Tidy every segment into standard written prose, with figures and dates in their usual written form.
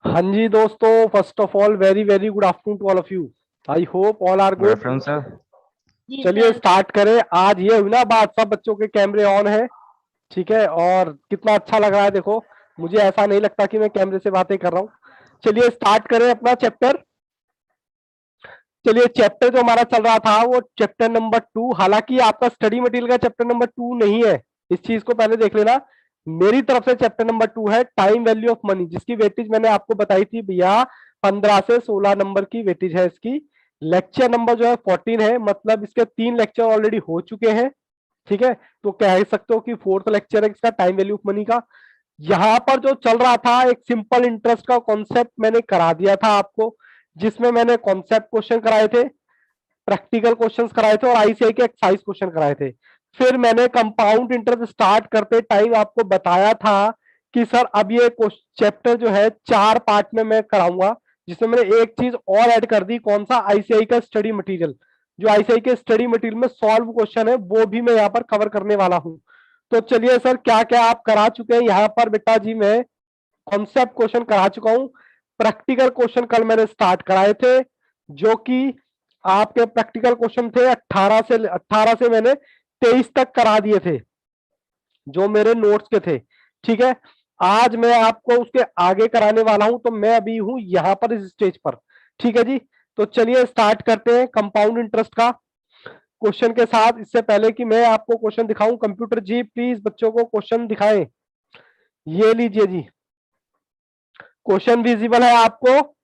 हाँ जी दोस्तों, first of all very very good afternoon to all of you. I hope all are good good. Afternoon sir. जी चलिए sir. Start करें। आज ये हुई ना बात, सब बच्चों के कैमरे ऑन है। ठीक है, और कितना अच्छा लग रहा है देखो। मुझे ऐसा नहीं लगता कि मैं कैमरे से बातें कर रहा हूँ। चलिए स्टार्ट करें अपना चैप्टर। चलिए चैप्टर जो हमारा चल रहा था वो चैप्टर नंबर 2, हालांकि आपका स्टडी मटेरियल का चैप्टर नंबर 2 नहीं है। इस चीज को पहले देख लेना। मेरी तरफ से चैप्टर नंबर 2 है टाइम वैल्यू ऑफ मनी, जिसकी वेटेज मैंने आपको बताई थी भैया 15 से 16 नंबर की वेटेज है इसकी। लेक्चर नंबर जो है 14 है, मतलब इसके 3 लेक्चर ऑलरेडी हो चुके हैं। ठीक है, तो कह सकते हो कि 4th लेक्चर है इसका टाइम वैल्यू ऑफ मनी का। यहां पर जो चल रहा था एक सिंपल इंटरेस्ट का कॉन्सेप्ट मैंने करा दिया था आपको, जिसमें मैंने कॉन्सेप्ट क्वेश्चन कराए थे, प्रैक्टिकल क्वेश्चंस कराए थे और आईसीआई के एक्सरसाइज क्वेश्चन कराए थे। फिर मैंने कंपाउंड इंटरेस्ट स्टार्ट करते टाइम आपको बताया था कि सर अब ये चैप्टर जो है 4 पार्ट में मैं कराऊंगा, जिसमें मैंने एक चीज और ऐड कर दी। कौन सा? आईसीआई का स्टडी मटेरियल। जो आईसीआई के स्टडी मटेरियल में सॉल्व क्वेश्चन है वो भी मैं यहाँ पर कवर करने वाला हूँ। तो चलिए सर, क्या क्या आप करा चुके हैं यहाँ पर? बेटा जी मैं कॉन्सेप्ट क्वेश्चन करा चुका हूं। प्रैक्टिकल क्वेश्चन कल मैंने स्टार्ट कराए थे, जो कि आपके प्रैक्टिकल क्वेश्चन थे 18 से मैंने 23 तक करा दिए थे, जो मेरे नोट्स के थे। ठीक है, आज मैं आपको उसके आगे कराने वाला हूं, तो मैं अभी हूं यहां पर इस स्टेज पर। ठीक है जी, तो चलिए स्टार्ट करते हैं कंपाउंड इंटरेस्ट का क्वेश्चन के साथ। इससे पहले कि मैं आपको क्वेश्चन दिखाऊं, कंप्यूटर जी प्लीज बच्चों को क्वेश्चन दिखाएं। ये लीजिए जी, क्वेश्चन विजिबल है आपको?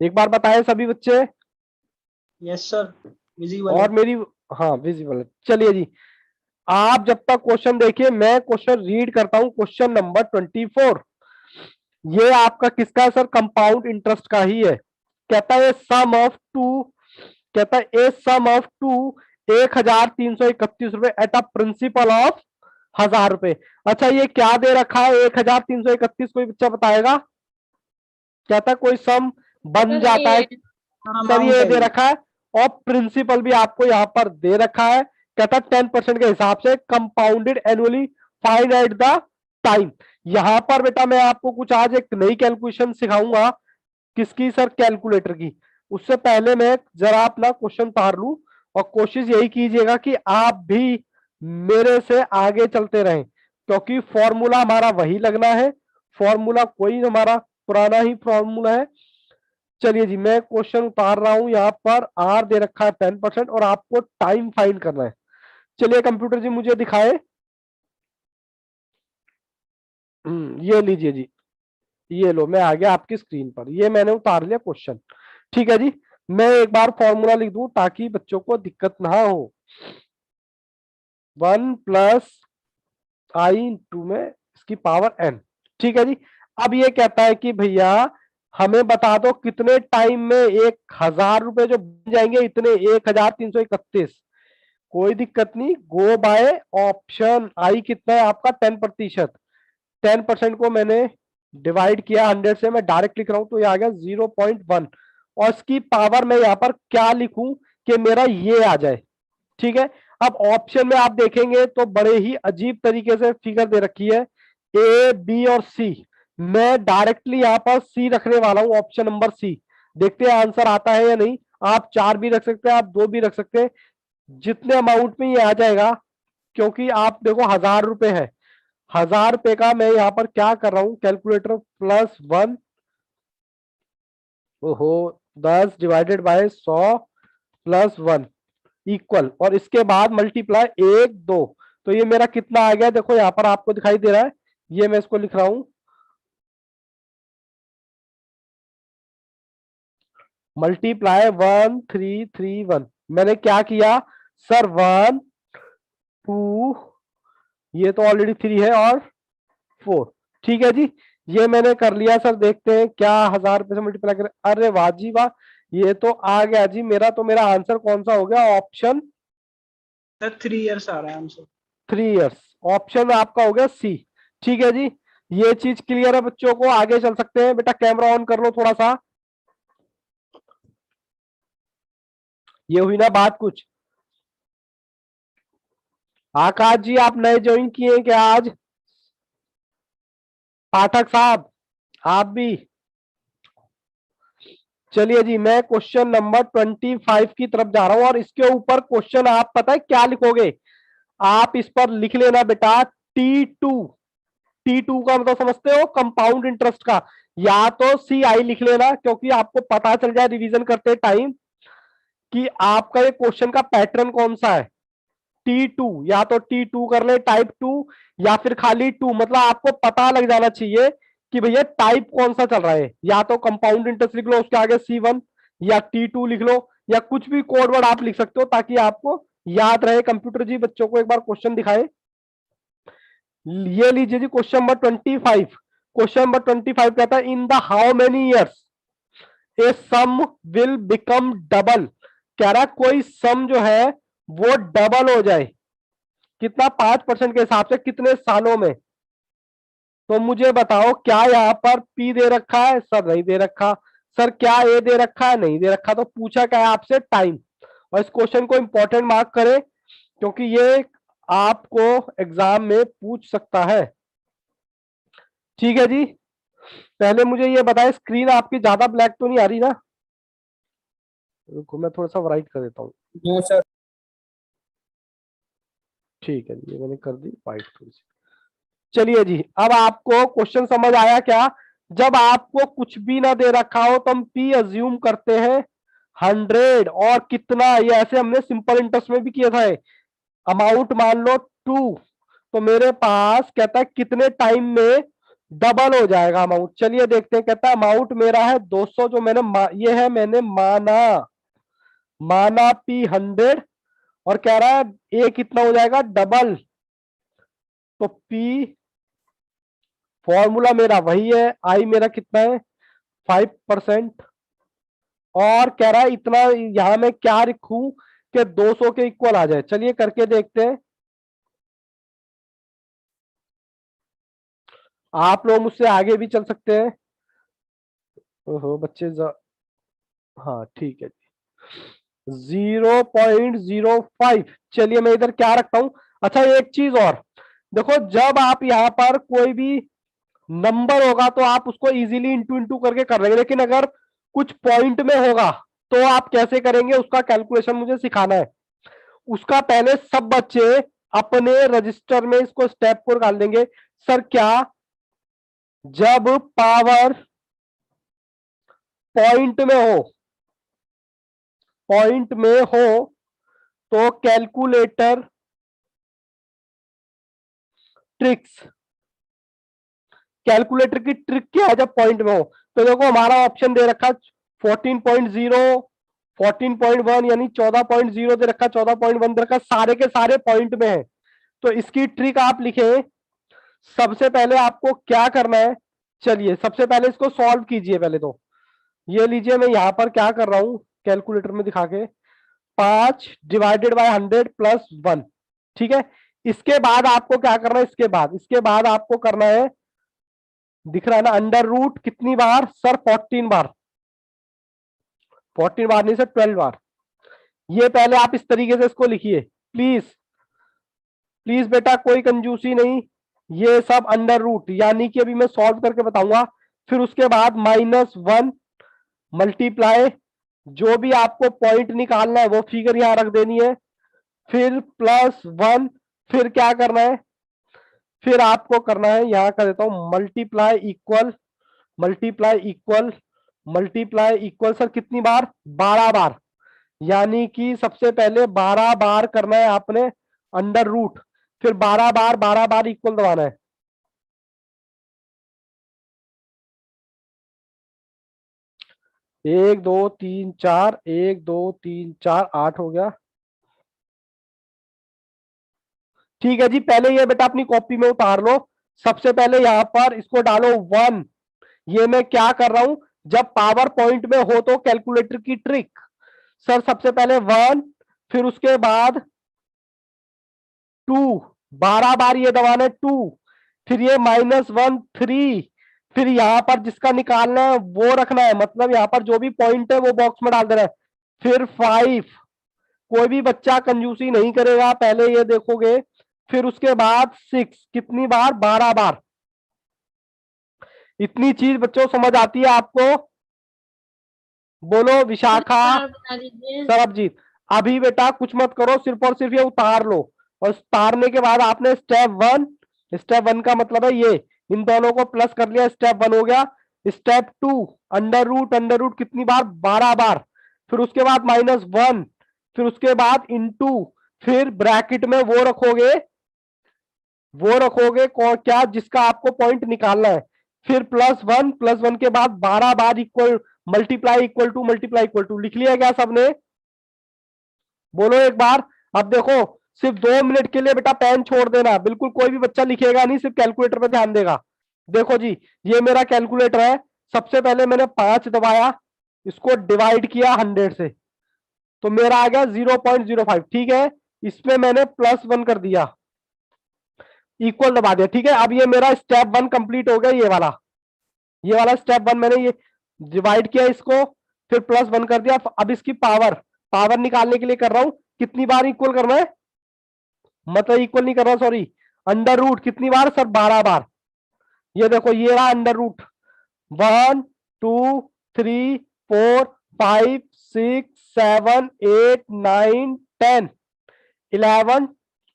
एक बार बताएं सभी बच्चे। यस सर, विजिबल है। और मेरी, हाँ विजिबल है। चलिए जी, आप जब तक क्वेश्चन देखिए मैं क्वेश्चन रीड करता हूं। क्वेश्चन नंबर 24, ये आपका किसका है सर? कंपाउंड इंटरेस्ट का ही है। कहता है सम ऑफ टू, कहता है ए सम ऑफ टू 1331 रुपए एट अ प्रिंसिपल ऑफ 1000 रुपए। अच्छा, ये क्या दे रखा है 1331? कोई बच्चा बताएगा? कहता है कोई सम बन सर जाता है। ये सर अमाउंट ये है दे ये। रखा है, और प्रिंसिपल भी आपको यहां पर दे रखा है। कहता 10% के हिसाब से compounded annually find at the time. यहां पर बेटा मैं आपको कुछ आज एक नई कैलकुलेशन सिखाऊंगा। किसकी सर? कैलकुलेटर की। उससे पहले मैं जरा अपना क्वेश्चन तार लूं, और कोशिश यही कीजिएगा कि आप भी मेरे से आगे चलते रहें, क्योंकि फॉर्मूला हमारा वही लगना है। फॉर्मूला कोई हमारा पुराना ही फॉर्मूला है। चलिए जी, मैं क्वेश्चन उतार रहा हूं। यहाँ पर आर दे रखा है 10%, और आपको टाइम फाइंड करना है। चलिए कंप्यूटर जी मुझे दिखाए। ये लीजिए जी, ये लो, मैं आ गया आपकी स्क्रीन पर। ये मैंने उतार लिया क्वेश्चन। ठीक है जी, मैं एक बार फॉर्मूला लिख दूं ताकि बच्चों को दिक्कत ना हो। 1 + i में इसकी पावर n। ठीक है जी। अब ये कहता है कि भैया हमें बता दो कितने टाइम में 1000 रुपए जो बन जाएंगे, इतने 1331। कोई दिक्कत नहीं, गो बाय ऑप्शन। आई कितना है आपका? 10%। 10% को मैंने डिवाइड किया 100 से, मैं डायरेक्ट लिख रहा हूं तो ये आ गया 0.1। और इसकी पावर मैं यहां पर क्या लिखूं कि मेरा ये आ जाए। ठीक है, अब ऑप्शन में आप देखेंगे तो बड़े ही अजीब तरीके से फिगर दे रखी है, ए बी और सी। मैं डायरेक्टली यहां पर सी रखने वाला हूं, ऑप्शन नंबर सी। देखते हैं आंसर आता है या नहीं। आप 4 भी रख सकते हैं, आप 2 भी रख सकते हैं, जितने अमाउंट में ये आ जाएगा। क्योंकि आप देखो 1000 रुपए है, 1000 रुपए का मैं यहां पर क्या कर रहा हूं, कैलकुलेटर +1, ओहो, 10 डिवाइडेड बाय 100 + 1 इक्वल, और इसके बाद मल्टीप्लाई 1 2। तो ये मेरा कितना आ गया? देखो यहां पर आपको दिखाई दे रहा है। ये मैं इसको लिख रहा हूं, मल्टीप्लाई 1331। मैंने क्या किया सर? 1 2, ये तो ऑलरेडी 3 है, और 4। ठीक है जी, ये मैंने कर लिया सर। देखते हैं क्या 1000 रुपए से मल्टीप्लाई करें। अरे वाह जी वाह, ये तो आ गया जी मेरा। तो मेरा आंसर कौन सा हो गया? ऑप्शन सर 3 इयर्स आ रहा है आंसर। 3 इयर्स। ऑप्शन आपका हो गया सी। ठीक है जी, ये चीज क्लियर है बच्चों को? आगे चल सकते हैं। बेटा कैमरा ऑन कर लो थोड़ा सा। ये हुई ना बात कुछ? आकाश जी आप नए ज्वाइन किए हैं क्या आज? पाठक साहब आप भी। चलिए जी, मैं क्वेश्चन नंबर 25 की तरफ जा रहा हूं और इसके ऊपर क्वेश्चन आप पता है क्या लिखोगे? आप इस पर लिख लेना बेटा T2। T2 का मतलब समझते हो? कंपाउंड इंटरेस्ट का। या तो CI लिख लेना, क्योंकि आपको पता चल जाए रिवीजन करते टाइम कि आपका ये क्वेश्चन का पैटर्न कौन सा है। T2, या तो T2 कर ले टाइप 2, या फिर खाली 2, मतलब आपको पता लग जाना चाहिए कि भैया टाइप कौन सा चल रहा है। या तो कंपाउंड इंटरेस्ट लिख लो, उसके आगे C1, या T2 लिख लो, या कुछ भी कोड वर्ड आप लिख सकते हो ताकि आपको याद रहे। कंप्यूटर जी बच्चों को एक बार क्वेश्चन दिखाए। ये लीजिए जी क्वेश्चन नंबर 25। क्वेश्चन नंबर 25 कहता है in the how many years a sum will become double. कह रहा कोई सम जो है वो डबल हो जाए। कितना? 5% के हिसाब से कितने सालों में? तो मुझे बताओ, क्या यहाँ पर P दे रखा है? सर नहीं दे रखा। सर क्या A दे रखा है? नहीं दे रखा। तो पूछा क्या है आपसे? टाइम। और इस क्वेश्चन को इंपॉर्टेंट मार्क करें, क्योंकि ये आपको एग्जाम में पूछ सकता है। ठीक है जी। पहले मुझे ये बताएं, स्क्रीन आपकी ज्यादा ब्लैक तो नहीं आ रही ना? रुको मैं थोड़ा सा व्हाइट कर देता हूँ। No sir. ठीक है जी, ये मैंने कर दी व्हाइट थोड़ी सी। चलिए जी, अब आपको क्वेश्चन समझ आया क्या? जब आपको कुछ भी ना दे रखा हो तो हम P अज्यूम करते हैं 100। और कितना? ये ऐसे हमने सिंपल इंटरेस्ट में भी किया था। अमाउंट मान लो 2, तो मेरे पास कहता है कितने टाइम में डबल हो जाएगा अमाउंट। चलिए देखते हैं। कहता है अमाउंट मेरा है 200, जो ये है मैंने माना P 100, और कह रहा है A कितना हो जाएगा? डबल। तो P फॉर्मूला मेरा वही है, I मेरा कितना है? 5%। और कह रहा है इतना, यहां मैं क्या लिखूं कि 200 के इक्वल आ जाए। चलिए करके देखते हैं। आप लोग मुझसे आगे भी चल सकते हैं। ओहो बच्चे हाँ ठीक है जी। 0.05। चलिए मैं इधर क्या रखता हूं? अच्छा एक चीज और देखो, जब आप यहां पर कोई भी नंबर होगा तो आप उसको इजीली इंटू इंटू करके कर लेंगे, लेकिन अगर कुछ पॉइंट में होगा तो आप कैसे करेंगे? उसका कैलकुलेशन मुझे सिखाना है। उसका पहले सब बच्चे अपने रजिस्टर में इसको स्टेप को डाल देंगे। सर क्या जब पावर पॉइंट में हो, पॉइंट में हो तो कैलकुलेटर ट्रिक्स, कैलकुलेटर की ट्रिक क्या है जब पॉइंट में हो? तो देखो हमारा ऑप्शन दे रखा 14.0, 14.1, यानी 14.0 दे रखा, 14.1 दे रखा, सारे के सारे पॉइंट में है। तो इसकी ट्रिक आप लिखे। सबसे पहले आपको क्या करना है? चलिए सबसे पहले इसको सॉल्व कीजिए। पहले तो ये लीजिए, मैं यहां पर क्या कर रहा हूं कैलकुलेटर में दिखा के, 5 डिवाइडेड बाय 100 प्लस 1। ठीक है। इसके बाद आपको क्या करना है? इसके बाद आपको करना है, दिख रहा है ना, अंडर रूट कितनी बार? सर 14 बार। 14 बार नहीं सर, 12 बार। ये पहले आप इस तरीके से इसको लिखिए प्लीज। प्लीज बेटा कोई कंजूसी नहीं। ये सब अंडर रूट, यानी कि अभी मैं सॉल्व करके बताऊंगा। फिर उसके बाद -1 मल्टीप्लाई, जो भी आपको पॉइंट निकालना है वो फिगर यहां रख देनी है। फिर +1। फिर क्या करना है? फिर आपको करना है, यहां कर देता हूं, multiply equal, multiply equal, multiply equal. Sir कितनी बार? 12 बार। यानी कि सबसे पहले 12 बार करना है आपने अंडर रूट, फिर 12 बार 12 बार इक्वल दबाना है। एक दो तीन चार, 1 2 3 4, 8 हो गया। ठीक है जी, पहले ये बेटा अपनी कॉपी में उतार लो। सबसे पहले यहां पर इसको डालो 1। ये मैं क्या कर रहा हूं? जब पावर पॉइंट में हो तो कैलकुलेटर की ट्रिक। सर सबसे पहले 1, फिर उसके बाद 2, 12 बार ये दबाना है 2, फिर ये -1 3, फिर यहां पर जिसका निकालना है वो रखना है, मतलब यहां पर जो भी पॉइंट है वो बॉक्स में डाल देना है। फिर 5, कोई भी बच्चा कंजूसी नहीं करेगा, पहले ये देखोगे। फिर उसके बाद 6, कितनी बार? 12 बार। इतनी चीज बच्चों समझ आती है आपको? बोलो विशाखा, बता दीजिए। सरबजीत। अभी बेटा कुछ मत करो, सिर्फ और सिर्फ ये उतार लो, और उतारने के बाद आपने स्टेप वन का मतलब है ये, इन दोनों को प्लस कर लिया, स्टेप वन हो गया। स्टेप टू, अंडर रूट कितनी बार? 12 बार। फिर उसके बाद -1, फिर उसके बाद इंटू, फिर ब्रैकेट में वो रखोगे, क्या जिसका आपको पॉइंट निकालना है, फिर +1 के बाद 12 बार इक्वल, मल्टीप्लाई इक्वल टू लिख लिया क्या सबने? बोलो एक बार। अब देखो, सिर्फ 2 मिनट के लिए बेटा पेन छोड़ देना, बिल्कुल कोई भी बच्चा लिखेगा नहीं, सिर्फ कैलकुलेटर पे ध्यान देगा। देखो जी, ये मेरा कैलकुलेटर है। सबसे पहले मैंने 5 दबाया, इसको डिवाइड किया 100 से, तो मेरा आ गया 0.05। ठीक है, इसमें मैंने +1 कर दिया, इक्वल दबा दिया। ठीक है, अब ये मेरा स्टेप 1 कंप्लीट हो गया। ये वाला स्टेप 1 मैंने ये डिवाइड किया इसको, फिर +1 कर दिया। अब इसकी पावर निकालने के लिए कर रहा हूं, कितनी बार इक्वल करना है, मतलब इक्वल नहीं कर रहा, सॉरी, अंडर रूट कितनी बार सर? 12 बार। ये देखो, ये रहा अंडर रूट, 1 2 3 4 5 6 7 8 9 10 11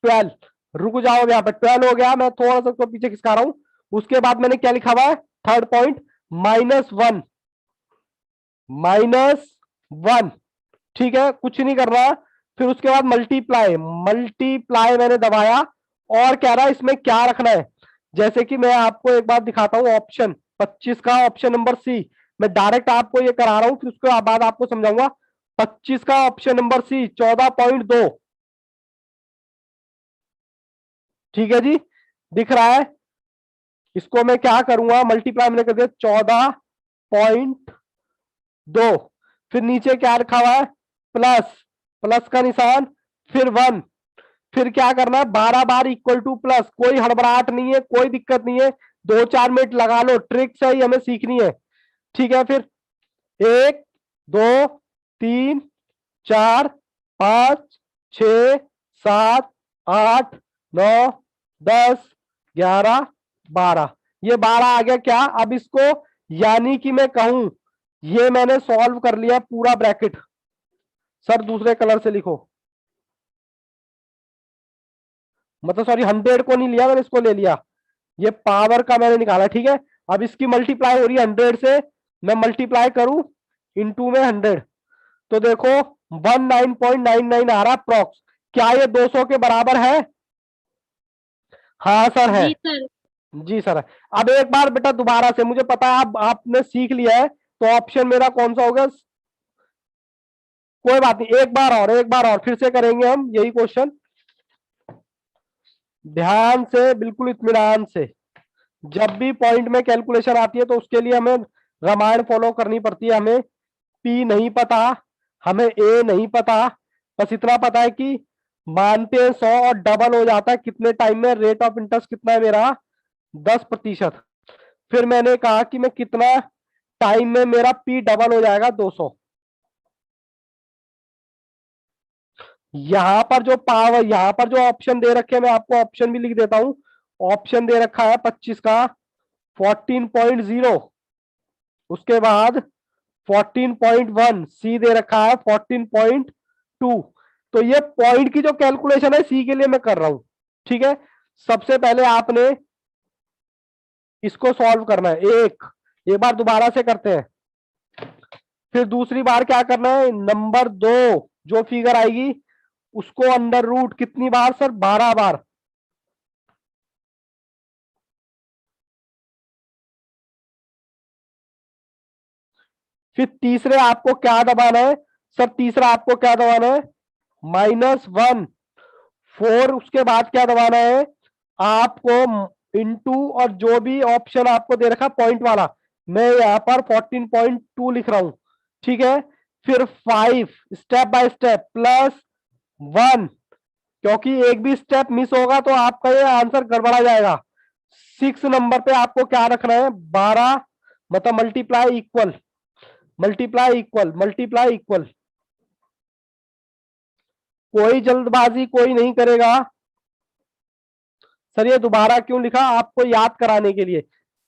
12। रुक जाओ, यहाँ पे 12 हो गया, मैं थोड़ा सा उसको पीछे खिसका रहा हूं। उसके बाद मैंने क्या लिखा हुआ है, थर्ड पॉइंट, -1। ठीक है, कुछ नहीं कर रहा। फिर उसके बाद मल्टीप्लाई मैंने दबाया, और कह रहा है इसमें क्या रखना है। जैसे कि मैं आपको एक बात दिखाता हूं, ऑप्शन 25 का ऑप्शन नंबर सी, मैं डायरेक्ट आपको ये करा रहा हूं, फिर उसके बाद आपको समझाऊंगा। 25 का ऑप्शन नंबर सी, 14.2। ठीक है जी, दिख रहा है? इसको मैं क्या करूंगा, मल्टीप्लाई मैंने कर दिया 14.2। फिर नीचे क्या रखा हुआ है, प्लस का निशान, फिर 1। फिर क्या करना है, 12 बार इक्वल टू प्लस, कोई हड़बड़ाहट नहीं है, कोई दिक्कत नहीं है, 2-4 मिनट लगा लो, ट्रिक्स है, हमें सीखनी है। ठीक है, फिर 1 2 3 4 5 6 7 8 9 10 11 12। ये 12 आ गया क्या? अब इसको, यानी कि मैं कहूं, ये मैंने सॉल्व कर लिया पूरा ब्रैकेट। सर दूसरे कलर से लिखो, मतलब सॉरी, 100 को नहीं लिया मैंने, इसको ले लिया, ये पावर का मैंने निकाला। ठीक है, अब इसकी मल्टीप्लाई हो रही है 100 से, मैं मल्टीप्लाई करूं इनटू में 100, तो देखो 19.99 आ रहा अप्रॉक्स। क्या ये 200 के बराबर है? हाँ सर है। जी सर। जी सर है। अब एक बार बेटा दोबारा से, मुझे पता है आपने सीख लिया है, तो ऑप्शन मेरा कौन सा होगा? कोई बात नहीं, एक बार और फिर से करेंगे हम यही क्वेश्चन, ध्यान से, बिल्कुल इत्मीनान से। जब भी पॉइंट में कैलकुलेशन आती है तो उसके लिए हमें रामायण फॉलो करनी पड़ती है। हमें पी नहीं पता, हमें ए नहीं पता, बस इतना पता है कि मानते हैं 100 और डबल हो जाता है कितने टाइम में, रेट ऑफ इंटरेस्ट कितना है मेरा? 10%। फिर मैंने कहा कि मैं कितना टाइम में मेरा पी डबल हो जाएगा? 200। यहां पर जो पावर, यहां पर जो ऑप्शन दे रखे हैं, मैं आपको ऑप्शन भी लिख देता हूं। ऑप्शन दे रखा है 25 का 14.0, उसके बाद 14.1, सी दे रखा है 14.2। तो ये पॉइंट की जो कैलकुलेशन है सी के लिए मैं कर रहा हूं। ठीक है, सबसे पहले आपने इसको सॉल्व करना है, एक बार दोबारा से करते हैं। फिर दूसरी बार क्या करना है, नंबर 2 जो फिगर आएगी उसको अंडर रूट कितनी बार सर? 12 बार। फिर तीसरे आपको क्या दबाना है सर? तीसरा आपको क्या दबाना है? -1 4। उसके बाद क्या दबाना है आपको? इनटू, और जो भी ऑप्शन आपको दे रखा पॉइंट वाला, मैं यहां पर 14.2 लिख रहा हूं। ठीक है, फिर 5, स्टेप बाय स्टेप, +1, क्योंकि एक भी स्टेप मिस होगा तो आपका ये आंसर गड़बड़ा जाएगा। 6 नंबर पे आपको क्या रखना है? 12, मतलब मल्टीप्लाई इक्वल। कोई जल्दबाजी कोई नहीं करेगा। सर ये दोबारा क्यों लिखा? आपको याद कराने के लिए।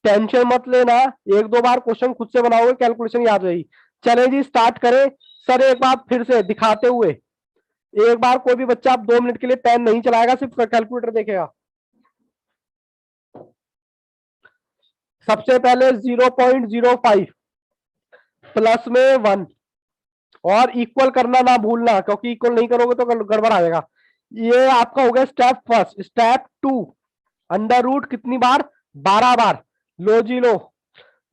टेंशन मत लेना, एक दो बार क्वेश्चन खुद से बनाओगे कैलकुलेशन याद रहेगी। चले जी स्टार्ट करें। सर एक बार फिर से दिखाते हुए, एक बार कोई भी बच्चा आप 2 मिनट के लिए पेन नहीं चलाएगा, सिर्फ कैलकुलेटर देखेगा। सबसे पहले 0.05 प्लस में 1 और इक्वल करना ना भूलना, क्योंकि इक्वल नहीं करोगे तो गड़बड़ आ जाएगा। ये आपका हो गया step first. Step 2, under root कितनी बार? 12 बार। लो जी लो,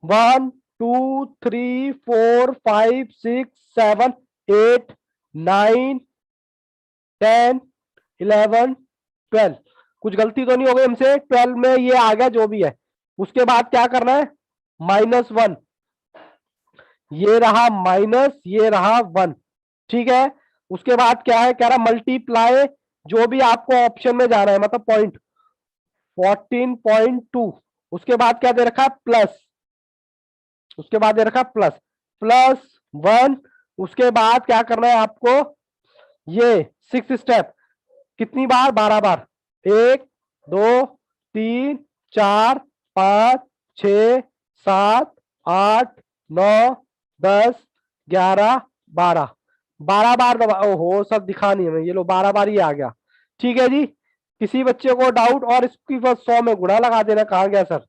1 2 3 4 5 6 7 8 9 10 11 12। कुछ गलती तो नहीं हो गई हमसे? 12 में ये आ गया जो भी है। उसके बाद क्या करना है? -1, ये रहा माइनस, ये रहा 1। ठीक है, उसके बाद क्या है? कह रहा मल्टीप्लाई, जो भी आपको ऑप्शन में जाना है, मतलब पॉइंट 14.2। उसके बाद क्या दे रखा है? प्लस। उसके बाद दे रखा है प्लस +1। उसके बाद क्या करना है आपको? ये 6 स्टेप कितनी बार? 12 बार। 1 2 3 4 5 6 7 8 9 10 11 12। 12 बार दबा, ओहो सब दिखा नहीं है, ये लो 12 बार ये आ गया। ठीक है जी, किसी बच्चे को डाउट? और इसकी 100 में गुणा लगा देना। कहा गया सर?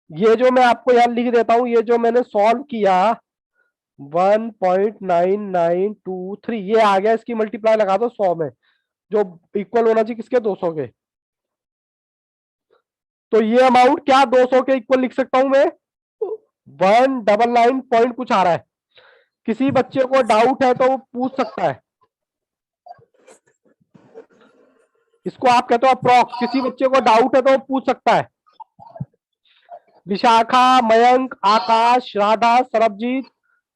ये जो मैं आपको यहाँ लिख देता हूं, ये जो मैंने सॉल्व किया 1.9923 ये आ गया, इसकी मल्टीप्लाई लगा दो 100 में, जो इक्वल होना चाहिए किसके? 200 के। तो ये अमाउंट क्या 200 के इक्वल लिख सकता हूं मैं? 199 पॉइंट कुछ आ रहा है। किसी बच्चे को डाउट है तो वो पूछ सकता है। इसको आप कहते हो अप्रॉक्स। किसी बच्चे को डाउट है तो वो पूछ सकता है। Vishakha, Mayank, Aakash, Radha, Sarabjit,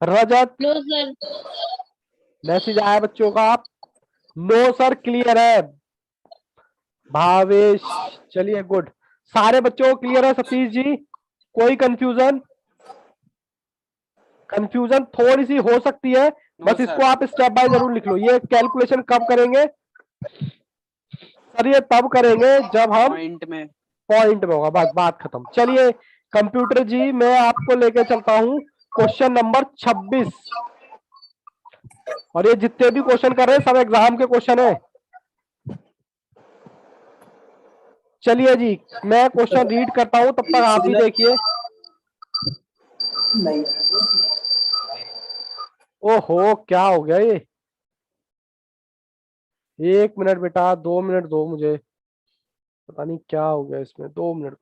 Rajat. No sir. Message आया बच्चों का? नो सर, क्लियर है। भावेश, चलिए गुड। सारे बच्चों को क्लियर है? सतीश जी, कोई कंफ्यूजन? कंफ्यूजन थोड़ी सी हो सकती है, बस इसको आप स्टेप बाय जरूर लिख लो। ये कैलकुलेशन कब करेंगे सर? ये तब करेंगे जब हम पॉइंट में होगा, बस बात खत्म। चलिए कंप्यूटर जी, मैं आपको लेके चलता हूं क्वेश्चन नंबर 26। और ये जितने भी क्वेश्चन कर रहे हैं सब एग्जाम के क्वेश्चन है। चलिए जी, मैं क्वेश्चन रीड करता हूं, तब तक आप ही देखिए। ओहो क्या हो गया ये? 1 मिनट बेटा, 2 मिनट दो मुझे, पता नहीं क्या हो गया इसमें। 2 मिनट।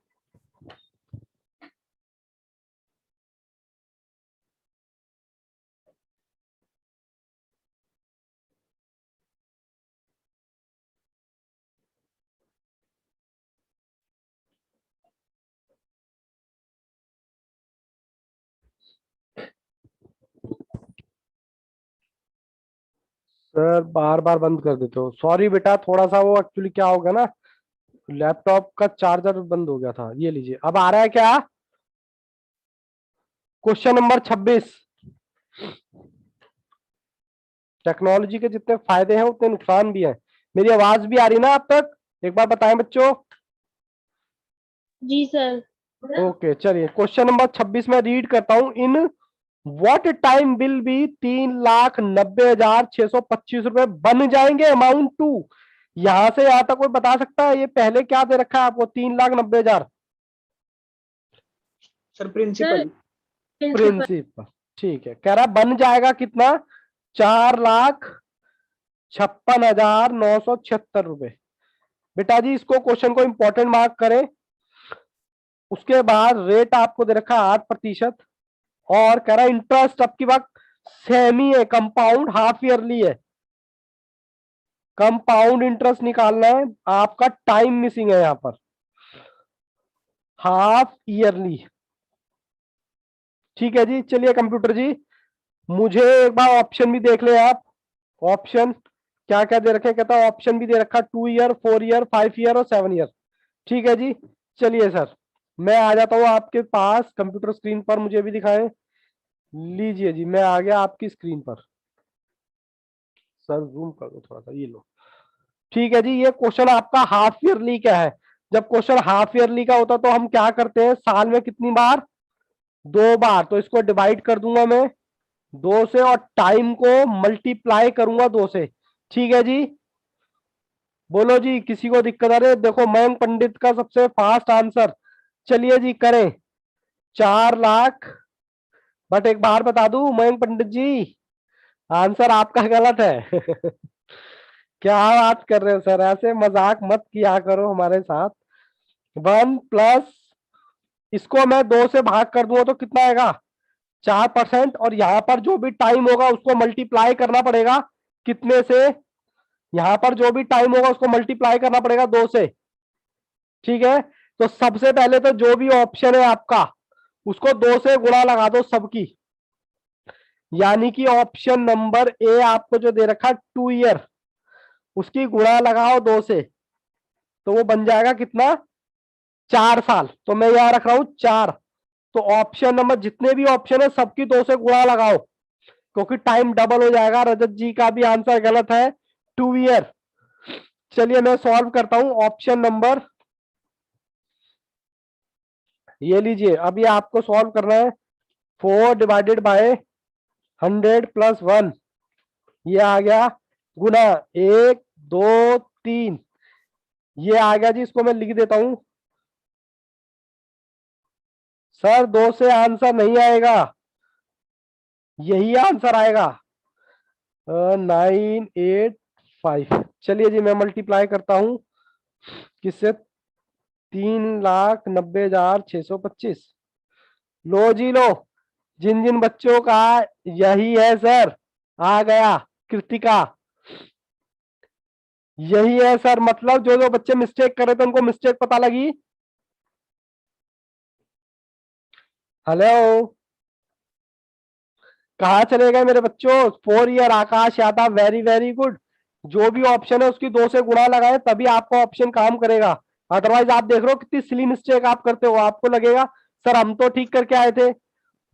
सर बार बार बंद कर देते हो, सॉरी बेटा। थोड़ा सा वो एक्चुअली क्या हो गया ना, लैपटॉप का चार्जर बंद हो गया था। ये लीजिए, अब आ रहा है क्या? Question number 26। टेक्नोलॉजी के जितने फायदे हैं उतने नुकसान भी हैं। मेरी आवाज भी आ रही ना आप तक? एक बार बताएं बच्चों। जी सर। ओके चलिए, क्वेश्चन नंबर 26 में रीड करता हूं। In what time will be 3,90,625 रुपए बन जाएंगे अमाउंट टू। यहां से यहां तक कोई बता सकता है? ये पहले क्या दे रखा है आपको? 3,90,000 सर प्रिंसिपल। प्रिंसिपल। ठीक है, कह रहा बन जाएगा कितना? 4,56,976 रुपए। बेटा जी इसको क्वेश्चन को इंपॉर्टेंट मार्क करें। उसके बाद रेट आपको दे रखा है 8%। और कह रहा है इंटरेस्ट अब की बात सेमी है, कंपाउंड हाफ ईयरली है। कंपाउंड इंटरेस्ट निकालना है आपका, टाइम मिसिंग है यहां पर, हाफ ईयरली। ठीक है जी, चलिए कंप्यूटर जी मुझे एक बार ऑप्शन भी देख ले आप। ऑप्शन क्या क्या दे रखे? कहता है ऑप्शन भी दे रखा 2 ईयर, 4 ईयर, 5 ईयर और 7 ईयर। ठीक है जी, चलिए सर मैं आ जाता हूँ आपके पास कंप्यूटर स्क्रीन पर, मुझे भी दिखाएं। लीजिए जी, मैं आ गया आपकी स्क्रीन पर। सर जूम कर दो थोड़ा सा, ये लो। ठीक है जी, ये क्वेश्चन आपका हाफ ईयरली का है। जब क्वेश्चन हाफ ईयरली का होता तो हम क्या करते हैं, साल में कितनी बार, 2 बार। तो इसको डिवाइड कर दूंगा मैं 2 से और टाइम को मल्टीप्लाई करूंगा 2 से। ठीक है जी, बोलो जी, किसी को दिक्कत आ रही है? देखो मयंक पंडित का सबसे फास्ट आंसर, चलिए जी करें, 4 लाख। बट एक बार बता दूं मयंक पंडित जी, आंसर आपका गलत है। क्या बात कर रहे हो सर, ऐसे मजाक मत किया करो हमारे साथ। 1 प्लस, इसको मैं 2 से भाग कर दूंगा तो कितना आएगा, 4%। और यहाँ पर जो भी टाइम होगा उसको मल्टीप्लाई करना पड़ेगा कितने से, यहाँ पर जो भी टाइम होगा उसको मल्टीप्लाई करना पड़ेगा 2 से। ठीक है, तो सबसे पहले तो जो भी ऑप्शन है आपका उसको 2 से गुणा लगा दो सबकी। यानी कि ऑप्शन नंबर ए आपको जो दे रखा 2 ईयर, उसकी गुणा लगाओ 2 से, तो वो बन जाएगा कितना, 4 साल। तो मैं यहां रख रहा हूं 4। तो ऑप्शन नंबर, जितने भी ऑप्शन है सबकी 2 से गुणा लगाओ, क्योंकि टाइम डबल हो जाएगा। रजत जी का भी आंसर गलत है, 2 ईयर। चलिए मैं सॉल्व करता हूं ऑप्शन नंबर, ये लीजिए। अब ये आपको सॉल्व करना है, 4/100 + 1, ये आ गया गुना 1 2 3, ये आ गया जी। इसको मैं लिख देता हूं सर, 2 से आंसर नहीं आएगा, यही आंसर आएगा, 985। चलिए जी मैं मल्टीप्लाई करता हूं किससे, 3,90,625। लो जी लो, जिन जिन बच्चों का यही है सर, आ गया, कृतिका, यही है सर। मतलब जो जो बच्चे मिस्टेक कर रहे थे उनको मिस्टेक पता लगी। हेलो, कहाँ चले गए मेरे बच्चों? 4 ईयर आकाश यादव, वेरी वेरी गुड। जो भी ऑप्शन है उसकी 2 से गुणा लगाए तभी आपका ऑप्शन काम करेगा। अदरवाइज आप देख रहे हो कितनी सिली मिस्टेक आप करते हो, आपको लगेगा सर हम तो ठीक करके आए थे।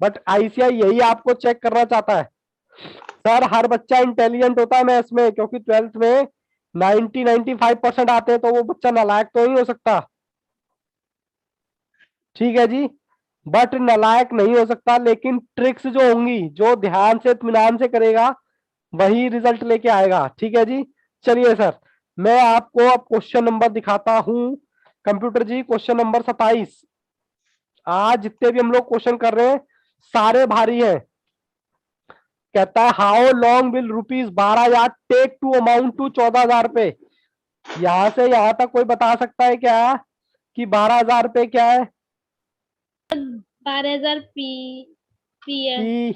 बट आईसीआई यही आपको चेक करना चाहता है। सर हर बच्चा इंटेलिजेंट होता है मैथ्स में, क्योंकि 12th में 90-95% आते हैं, तो वो बच्चा नालायक तो नहीं हो सकता। ठीक है जी, बट नालायक नहीं हो सकता, लेकिन ट्रिक्स जो होंगी, जो ध्यान से इत्मीनान से करेगा वही रिजल्ट लेके आएगा। ठीक है जी, चलिए सर मैं आपको अब क्वेश्चन नंबर दिखाता हूं। कंप्यूटर जी क्वेश्चन नंबर 27। आज जितने भी हम लोग क्वेश्चन कर रहे हैं सारे भारी हैं। कहता है how long will ₹12,000 take to amount to 14,000 रुपए। यहां से यहां तक कोई बता सकता है क्या कि 12,000 रुपए क्या है? 12,000 पी पी है। पी,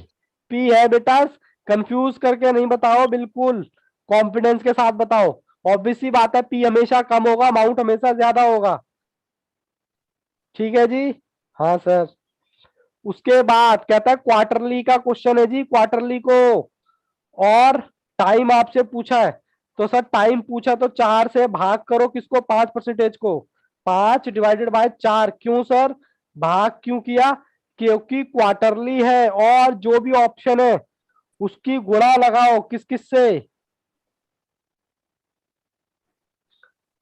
पी है बेटा, कंफ्यूज करके नहीं बताओ, बिल्कुल कॉन्फिडेंस के साथ बताओ। ऑब्वियस सी बात है, पी हमेशा कम होगा, अमाउंट हमेशा ज्यादा होगा। ठीक है जी, हाँ सर। उसके बाद कहता है क्वार्टरली का क्वेश्चन है जी, क्वार्टरली को, और टाइम आपसे पूछा है। तो सर टाइम पूछा तो 4 से भाग करो किसको, 5% को, 5/4। क्यों सर भाग क्यों किया? क्योंकि क्वार्टरली है, और जो भी ऑप्शन है उसकी गुणा लगाओ किस किस से।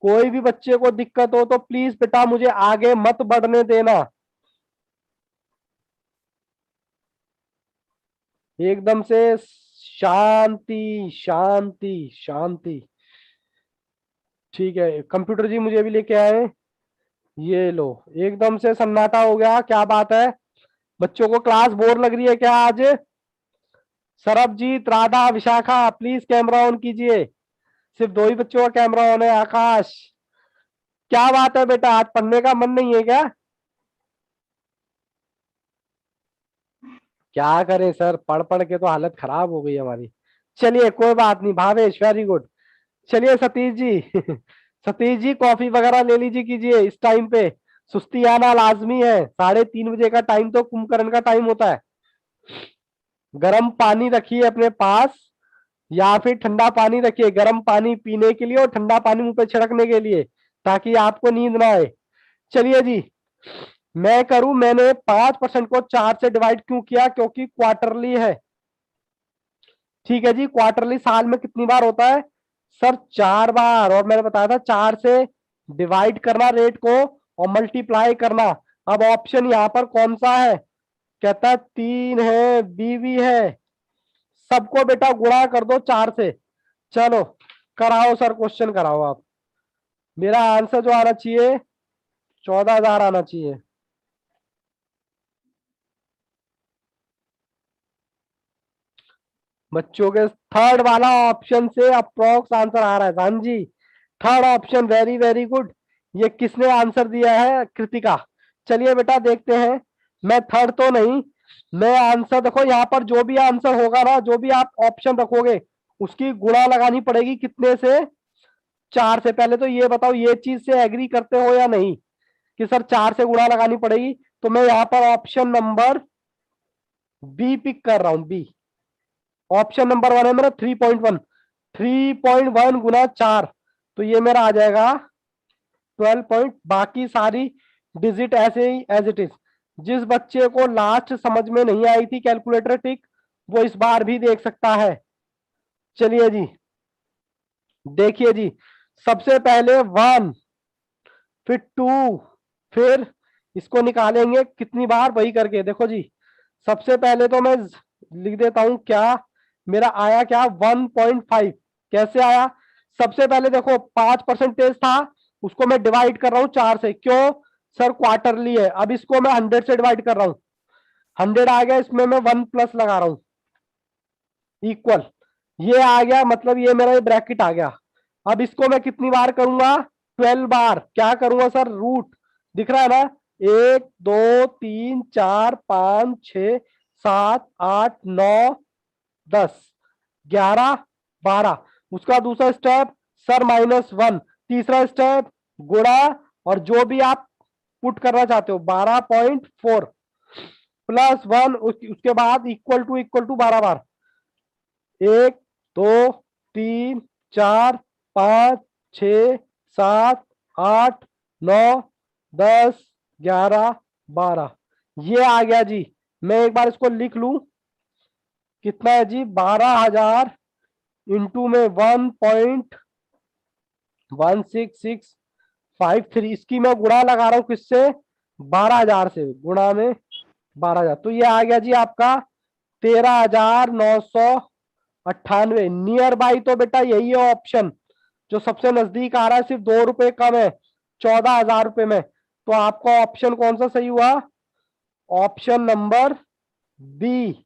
कोई भी बच्चे को दिक्कत हो तो प्लीज बेटा मुझे आगे मत बढ़ने देना, एकदम से शांति शांति शांति। ठीक है कंप्यूटर जी, मुझे भी लेके आए, ये लो, एकदम से सन्नाटा हो गया, क्या बात है? बच्चों को क्लास बोर लग रही है क्या आज? Sarabjit, Radha, Vishakha, please camera on कीजिए। सिर्फ 2 ही बच्चों का कैमरा ऑन है। आकाश, क्या बात है बेटा, आज पढ़ने का मन नहीं है क्या? क्या करें सर, पढ़ पढ़ के तो हालत खराब हो गई हमारी। चलिए कोई बात नहीं, भावेश वेरी गुड। चलिए सतीश जी, सतीश जी कॉफी वगैरह ले लीजिए, कीजिए इस टाइम पे, सुस्ती आना लाजमी है। 3:30 बजे का टाइम तो कुंभकर्ण का टाइम होता है। गर्म पानी रखिए अपने पास, या फिर ठंडा पानी रखिए, गर्म पानी पीने के लिए और ठंडा पानी मुंह पे छिड़कने के लिए, ताकि आपको नींद ना आए। चलिए जी मैं करूं, मैंने 5% को 4 से डिवाइड क्यों किया? क्योंकि क्वार्टरली है। ठीक है जी, क्वार्टरली साल में कितनी बार होता है सर? 4 बार, और मैंने बताया था 4 से डिवाइड करना रेट को और मल्टीप्लाई करना। अब ऑप्शन यहाँ पर कौन सा है, कहता है 3 है, बी भी है। सबको बेटा गुणा कर दो 4 से। चलो कराओ सर, क्वेश्चन कराओ आप। मेरा आंसर जो आना चाहिए 14,000 आना चाहिए। बच्चों के थर्ड वाला ऑप्शन से अप्रोक्स आंसर आ रहा है। हाँ जी, third option, very very good. ये किसने आंसर दिया है, कृतिका। चलिए बेटा देखते हैं। मैं थर्ड तो नहीं, मैं आंसर देखो यहाँ पर जो भी आंसर होगा ना, जो भी आप ऑप्शन रखोगे उसकी गुणा लगानी पड़ेगी कितने से, 4 से। पहले तो ये बताओ ये चीज से एग्री करते हो या नहीं कि सर 4 से गुणा लगानी पड़ेगी। तो मैं यहाँ पर ऑप्शन नंबर बी पिक कर रहा हूं, बी। ऑप्शन नंबर 1 है मेरा 3.1, 3.1 गुना 4, तो ये मेरा आ जाएगा 12 पॉइंट। बाकी सारी डिजिट ऐसे ही एज इट इज। जिस बच्चे को लास्ट समझ में नहीं आई थी कैलकुलेटर टिक, वो इस बार भी देख सकता है। चलिए जी देखिए जी, सबसे पहले 1, फिर 2, फिर इसको निकालेंगे कितनी बार वही करके। देखो जी, सबसे पहले तो मैं लिख देता हूं क्या मेरा आया, क्या 1.5। कैसे आया, सबसे पहले देखो 5% था, उसको मैं डिवाइड कर रहा हूं 4 से। क्यों सर, क्वार्टरली है। अब इसको मैं 100 से डिवाइड कर रहा हूं, 100 आ गया, इसमें मैं 1 प्लस लगा रहा हूं, इक्वल। ये आ गया, मतलब ये मेरा ये ब्रैकेट आ गया। अब इसको मैं कितनी बार करूंगा, 12 बार। क्या करूंगा सर, रूट दिख रहा है ना, 1 2 3 4 5 6 7 8 9 10 11 12। उसका दूसरा स्टेप सर -1, तीसरा स्टेप गुणा, और जो भी आप पुट करना चाहते हो 12.4 +1, उसके बाद इक्वल टू 12 बार। 1 2 3 4 5 6 7 8 9 10 11 12, ये आ गया जी। मैं एक बार इसको लिख लू, कितना है जी, 12,000 इंटू में 1.16653। इसकी मैं गुणा लगा रहा हूं किससे, 12,000 से, गुणा में 12,000, तो ये आ गया जी आपका 13,998। नियर बाई तो बेटा यही है ऑप्शन, जो सबसे नजदीक आ रहा है, सिर्फ 2 रुपए कम है 14,000 रुपए में। तो आपका ऑप्शन कौन सा सही हुआ, ऑप्शन नंबर बी।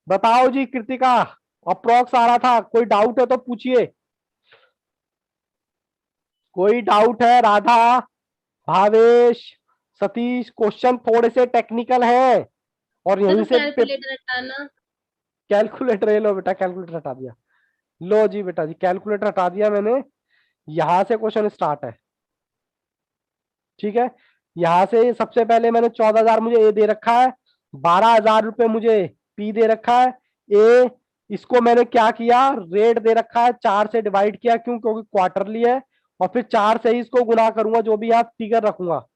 बताओ जी कृतिका, अप्रोक्स आ रहा था, कोई डाउट है तो पूछिए। कोई डाउट है, राधा, भावेश, सतीश, क्वेश्चन थोड़े से टेक्निकल है और यहीं से कैलकुलेटर हटाना। कैलकुलेटर, ये लो बेटा कैलकुलेटर हटा दिया। लो जी बेटा जी, कैलकुलेटर हटा दिया मैंने। यहां से क्वेश्चन स्टार्ट है, ठीक है। यहां से सबसे पहले मैंने 14,000 मुझे ए दे रखा है, 12,000 रुपए मुझे पी दे रखा है ए। इसको मैंने क्या किया, रेट दे रखा है 4 से डिवाइड किया, क्यों, क्योंकि क्वार्टरली है, और फिर 4 से ही इसको गुना करूंगा, जो भी यहाँ फिगर रखूंगा।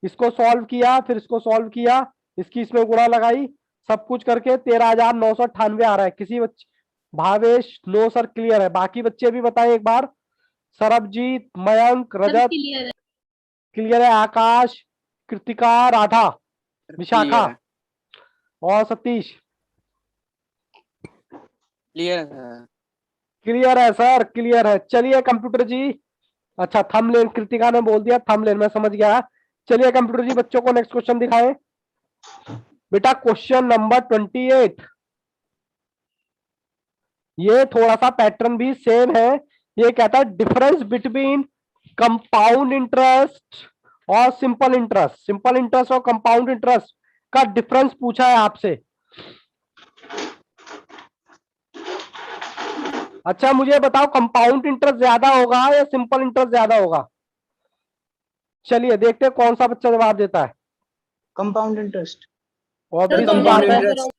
इसको सॉल्व किया, फिर इसको सॉल्व किया, इसकी इसमें गुणा लगाई, सब कुछ करके 13,998 आ रहा है। किसी बच्चे, भावेश, नो सर क्लियर है। बाकी बच्चे भी बताएं एक बार, सरबजीत, मयंक, सब रजत क्लियर है। क्लियर है, आकाश, कृतिका, राधा, विशाखा क्लियर है। और सतीश क्लियर है। क्लियर है सर, क्लियर है। चलिए कंप्यूटर जी, अच्छा थंबनेल कृतिका ने बोल दिया, थंबनेल मैं समझ गया। चलिए कंप्यूटर जी बच्चों को नेक्स्ट क्वेश्चन दिखाएं। बेटा क्वेश्चन नंबर 28, ये थोड़ा सा पैटर्न भी सेम है। ये कहता है डिफरेंस बिटवीन कंपाउंड इंटरेस्ट और सिंपल इंटरेस्ट। सिंपल इंटरेस्ट और कंपाउंड इंटरेस्ट का डिफरेंस पूछा है आपसे। अच्छा मुझे बताओ, कंपाउंड इंटरेस्ट ज्यादा होगा या सिंपल इंटरेस्ट ज्यादा होगा। चलिए देखते हैं कौन सा बच्चा जवाब देता है। Compound interest. ऑब्वियस सी दोनों बात कंपाउंड है, इंटरेस्ट।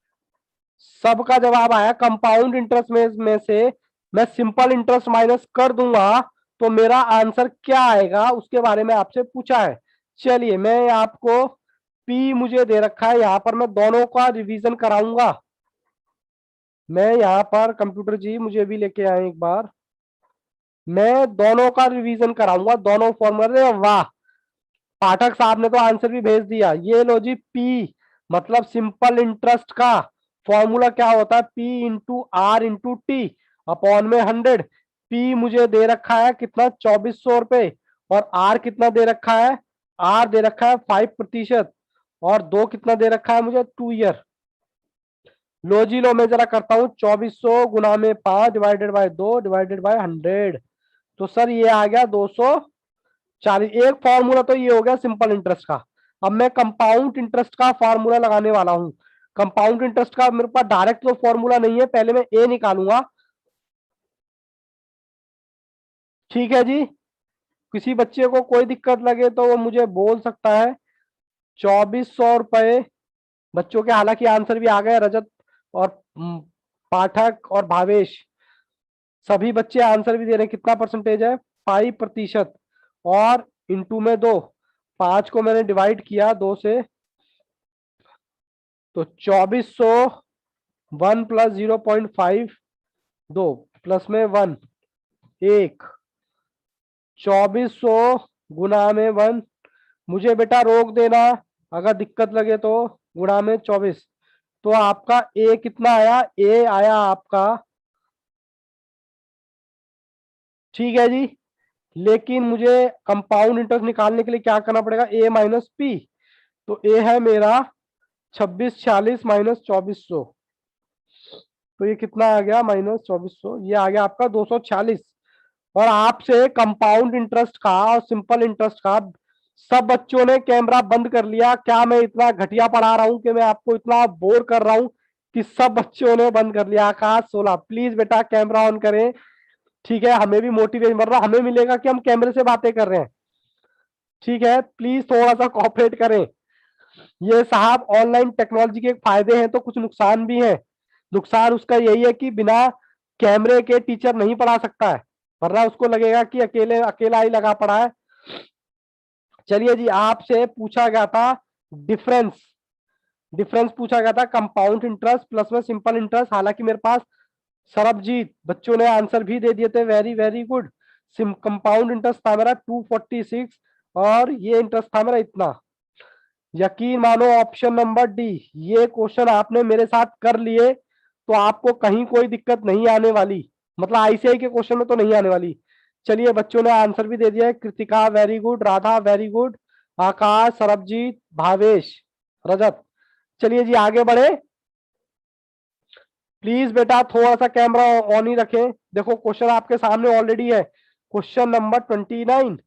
सबका जवाब आया कंपाउंड इंटरेस्ट में से मैं सिंपल इंटरेस्ट माइनस कर दूंगा तो मेरा आंसर क्या आएगा, उसके बारे में आपसे पूछा है। चलिए मैं आपको पी मुझे दे रखा है, यहां पर मैं दोनों का रिवीजन कराऊंगा। मैं यहां पर कंप्यूटर जी मुझे भी लेके आए एक बार, मैं दोनों का रिवीजन कराऊंगा, दोनों फॉर्मूला। वाह, पाठक साहब ने तो आंसर भी भेज दिया। ये लो जी, पी मतलब सिंपल इंटरेस्ट का फॉर्मूला क्या होता है, P into R into T upon में 100। पी मुझे दे रखा है कितना, 2400 रुपए, और आर कितना दे रखा है, आर दे रखा है 5%, और दो कितना दे रखा है मुझे, 2 ईयर। लो जी लो, मैं जरा करता हूं, 2400 गुना में 5 डिवाइडेड बाय 2 डिवाइडेड बाय 100। तो सर ये आ गया 240। एक फॉर्मूला तो ये हो गया सिंपल इंटरेस्ट का। अब मैं कंपाउंड इंटरेस्ट का फॉर्मूला लगाने वाला हूं। कंपाउंड इंटरेस्ट का मेरे पास डायरेक्ट तो फॉर्मूला नहीं है, पहले मैं ए निकालूंगा। ठीक है जी, किसी बच्चे को कोई दिक्कत लगे तो वो मुझे बोल सकता है। 2400 रुपए बच्चों के हालांकि आंसर भी आ गए, रजत और पाठक और भावेश, सभी बच्चे आंसर भी दे रहे हैं। कितना परसेंटेज है, 5%। और इंटू में 2, 5 को मैंने डिवाइड किया 2 से, तो 2400, 1 प्लस 0.5, 2 प्लस में 1, 1, 2400 गुना में 1। मुझे बेटा रोक देना, अगर दिक्कत लगे तो, गुणा में 24। तो आपका ए कितना आया, ए आया आपका, ठीक है जी। लेकिन मुझे कंपाउंड इंटरेस्ट निकालने के लिए क्या करना पड़ेगा, ए माइनस पी। तो ए है मेरा 2646 माइनस 2400, तो ये कितना आ गया, -2400, ये आ गया आपका 246। और आपसे कंपाउंड इंटरेस्ट का और सिंपल इंटरेस्ट का सब बच्चों ने कैमरा बंद कर लिया। क्या मैं इतना घटिया पढ़ा रहा हूं कि मैं आपको इतना बोर कर रहा हूं कि सब बच्चों ने बंद कर लिया। आकाश 16, प्लीज बेटा कैमरा ऑन करें। ठीक है, हमें भी मोटिवेशन मिल रहा, हमें मिलेगा कि हम कैमरे से बातें कर रहे हैं। ठीक है, प्लीज थोड़ा सा कोऑपरेट करें। ये साहब ऑनलाइन टेक्नोलॉजी के फायदे हैं तो कुछ नुकसान भी है। नुकसान उसका यही है कि बिना कैमरे के टीचर नहीं पढ़ा सकता है, वरना उसको लगेगा कि अकेले अकेला ही लगा पड़ा है। चलिए जी, आपसे पूछा गया था डिफरेंस, डिफरेंस पूछा गया था कंपाउंड इंटरेस्ट प्लस में सिंपल इंटरेस्ट। हालांकि मेरे पास सरबजीत बच्चों ने आंसर भी दे दिए थे, very very good. Compound interest था मेरा 246, और ये इंटरेस्ट था मेरा इतना। यकीन मानो ऑप्शन नंबर डी, ये क्वेश्चन आपने मेरे साथ कर लिए तो आपको कहीं कोई दिक्कत नहीं आने वाली, मतलब आईसीआई के क्वेश्चन में तो नहीं आने वाली। चलिए बच्चों ने आंसर भी दे दिया है, Kritika very good, Radha very good, Aakash, Sarabjit, Bhavesh, Rajat. चलिए जी आगे बढ़े। प्लीज बेटा थोड़ा सा कैमरा ऑन ही रखें। देखो क्वेश्चन आपके सामने ऑलरेडी है, क्वेश्चन नंबर 29।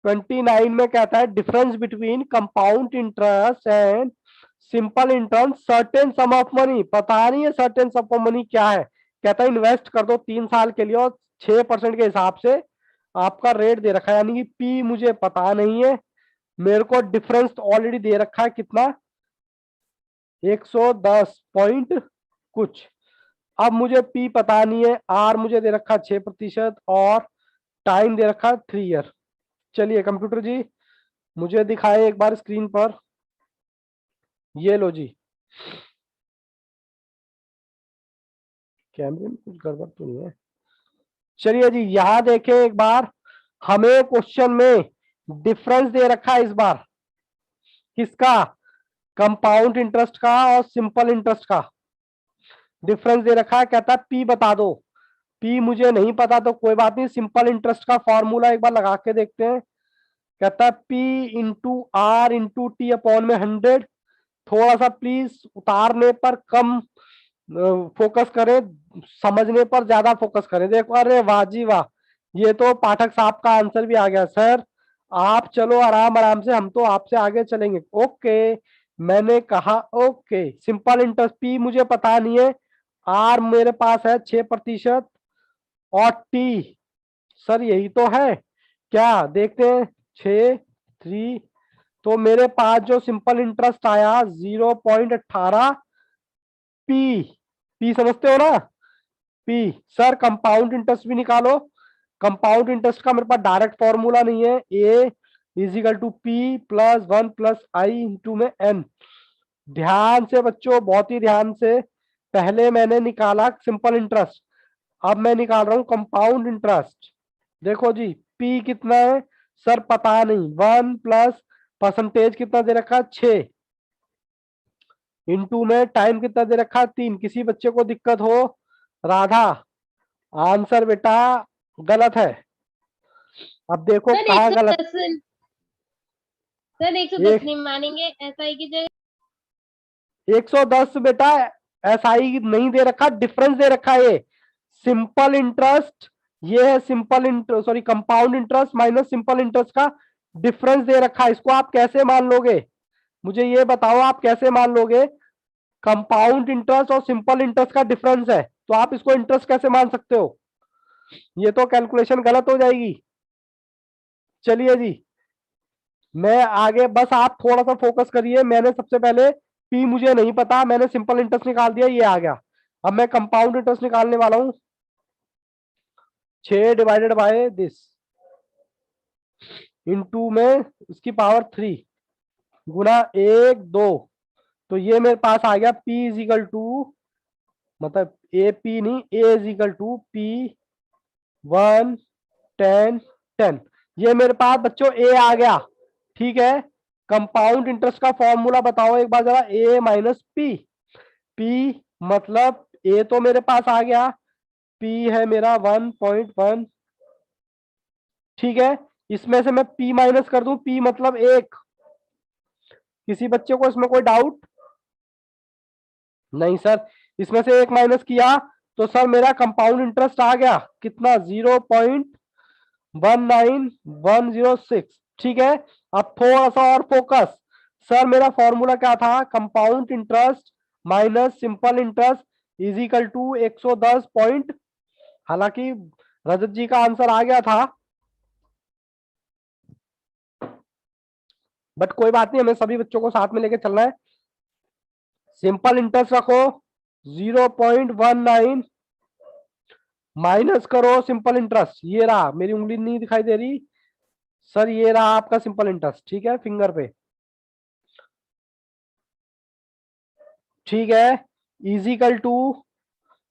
29 में कहता है difference between compound interest and simple interest certain some of money. पता नहीं है सर्टेन सम ऑफ मनी क्या है। कहता है इन्वेस्ट कर दो 3 साल के लिए और 6% के हिसाब से आपका रेट दे रखा है, यानी कि पी मुझे पता नहीं है, मेरे को डिफरेंस ऑलरेडी दे रखा है कितना, 110 पॉइंट कुछ। अब मुझे पी पता नहीं है, आर मुझे दे रखा 6%, और टाइम दे रखा 3 ईयर। चलिए कंप्यूटर जी मुझे दिखाए एक बार स्क्रीन पर, ये लो जी, कैमरे में कुछ गड़बड़ तो नहीं है। चलिए जी यहां देखें एक बार, हमें क्वेश्चन में डिफरेंस दे रखा है इस बार, किसका, कंपाउंड इंटरेस्ट का और सिंपल इंटरेस्ट का डिफरेंस दे रखा है। कहता है पी बता दो, पी मुझे नहीं पता तो कोई बात नहीं, सिंपल इंटरेस्ट का फॉर्मूला एक बार लगा के देखते हैं। कहता है P into R into T upon में 100। थोड़ा सा प्लीज उतारने पर कम फोकस करें, समझने पर ज्यादा फोकस करें। देखो, अरे वाह जी वाह, ये तो पाठक साहब का आंसर भी आ गया। सर आप चलो आराम आराम से, हम तो आपसे आगे चलेंगे। ओके, मैंने कहा ओके। सिंपल इंटरेस्ट पी मुझे पता नहीं है, आर मेरे पास है 6%, और टी सर यही तो है क्या, देखते हैं 6, 3। तो मेरे पास जो सिंपल इंटरेस्ट आया 0.18 पी, पी समझते हो ना, पी। सर कंपाउंड इंटरेस्ट भी निकालो। कंपाउंड इंटरेस्ट का मेरे पास डायरेक्ट फॉर्मूला नहीं है, A is equal to P plus 1 plus I into में एन। ध्यान से बच्चों, बहुत ही ध्यान से, पहले मैंने निकाला सिंपल इंटरेस्ट, अब मैं निकाल रहा हूं कंपाउंड इंटरेस्ट। देखो जी, पी कितना है सर पता नहीं, 1 प्लस परसेंटेज कितना दे रखा है 6, इंटू में टाइम कितना दे रखा है 3। किसी बच्चे को दिक्कत हो राधा, आंसर बेटा गलत है। अब देखो सर कहाँ गलत। 110, सर 110 एक नहीं मानेंगे एसआई की जगह। 110 बेटा एसआई नहीं दे रखा, डिफरेंस दे रखा है। ये सिंपल इंटरेस्ट, ये है simple interest, sorry compound interest minus simple interest का डिफरेंस दे रखा है। इसको आप कैसे मान लोगे, मुझे ये बताओ, आप कैसे मान लोगे? कंपाउंड इंटरेस्ट और सिंपल इंटरेस्ट का डिफरेंस है, तो आप इसको इंटरेस्ट कैसे मान सकते हो? ये तो कैलकुलेशन गलत हो जाएगी। चलिए जी, मैं आगे, बस आप थोड़ा सा फोकस करिए। मैंने सबसे पहले पी मुझे नहीं पता, मैंने सिंपल इंटरेस्ट निकाल दिया, ये आ गया। अब मैं कंपाउंड इंटरेस्ट निकालने वाला हूं। 6 डिवाइडेड बाय दिस इंटू में इसकी पावर 3 गुना 1 2, तो ये मेरे पास आ गया P इज इक्वल टू, मतलब ए पी नहीं, ए इज इक्वल टू P 1 10 10। ये मेरे पास बच्चों ए आ गया। ठीक है, कंपाउंड इंटरेस्ट का फॉर्मूला बताओ एक बार जरा, ए माइनस पी। पी मतलब ए तो मेरे पास आ गया, पी है मेरा 1.1। ठीक है, इसमें से मैं पी माइनस कर दूं, पी मतलब 1। किसी बच्चे को इसमें कोई डाउट? नहीं सर, इसमें से 1 माइनस किया तो सर मेरा कंपाउंड इंटरेस्ट आ गया कितना, 0.19106। ठीक है, अब थोड़ा सा और फोकस। सर मेरा फॉर्मूला क्या था, compound interest minus simple interest is equal to 110 point. हालांकि रजत जी का आंसर आ गया था, बट कोई बात नहीं, हमें सभी बच्चों को साथ में लेके चलना है। सिंपल इंटरेस्ट रखो 0.19 माइनस करो सिंपल इंटरेस्ट, ये रहा, मेरी उंगली नहीं दिखाई दे रही सर, ये रहा आपका सिंपल इंटरेस्ट। ठीक है, फिंगर पे। ठीक है, इजिकल टू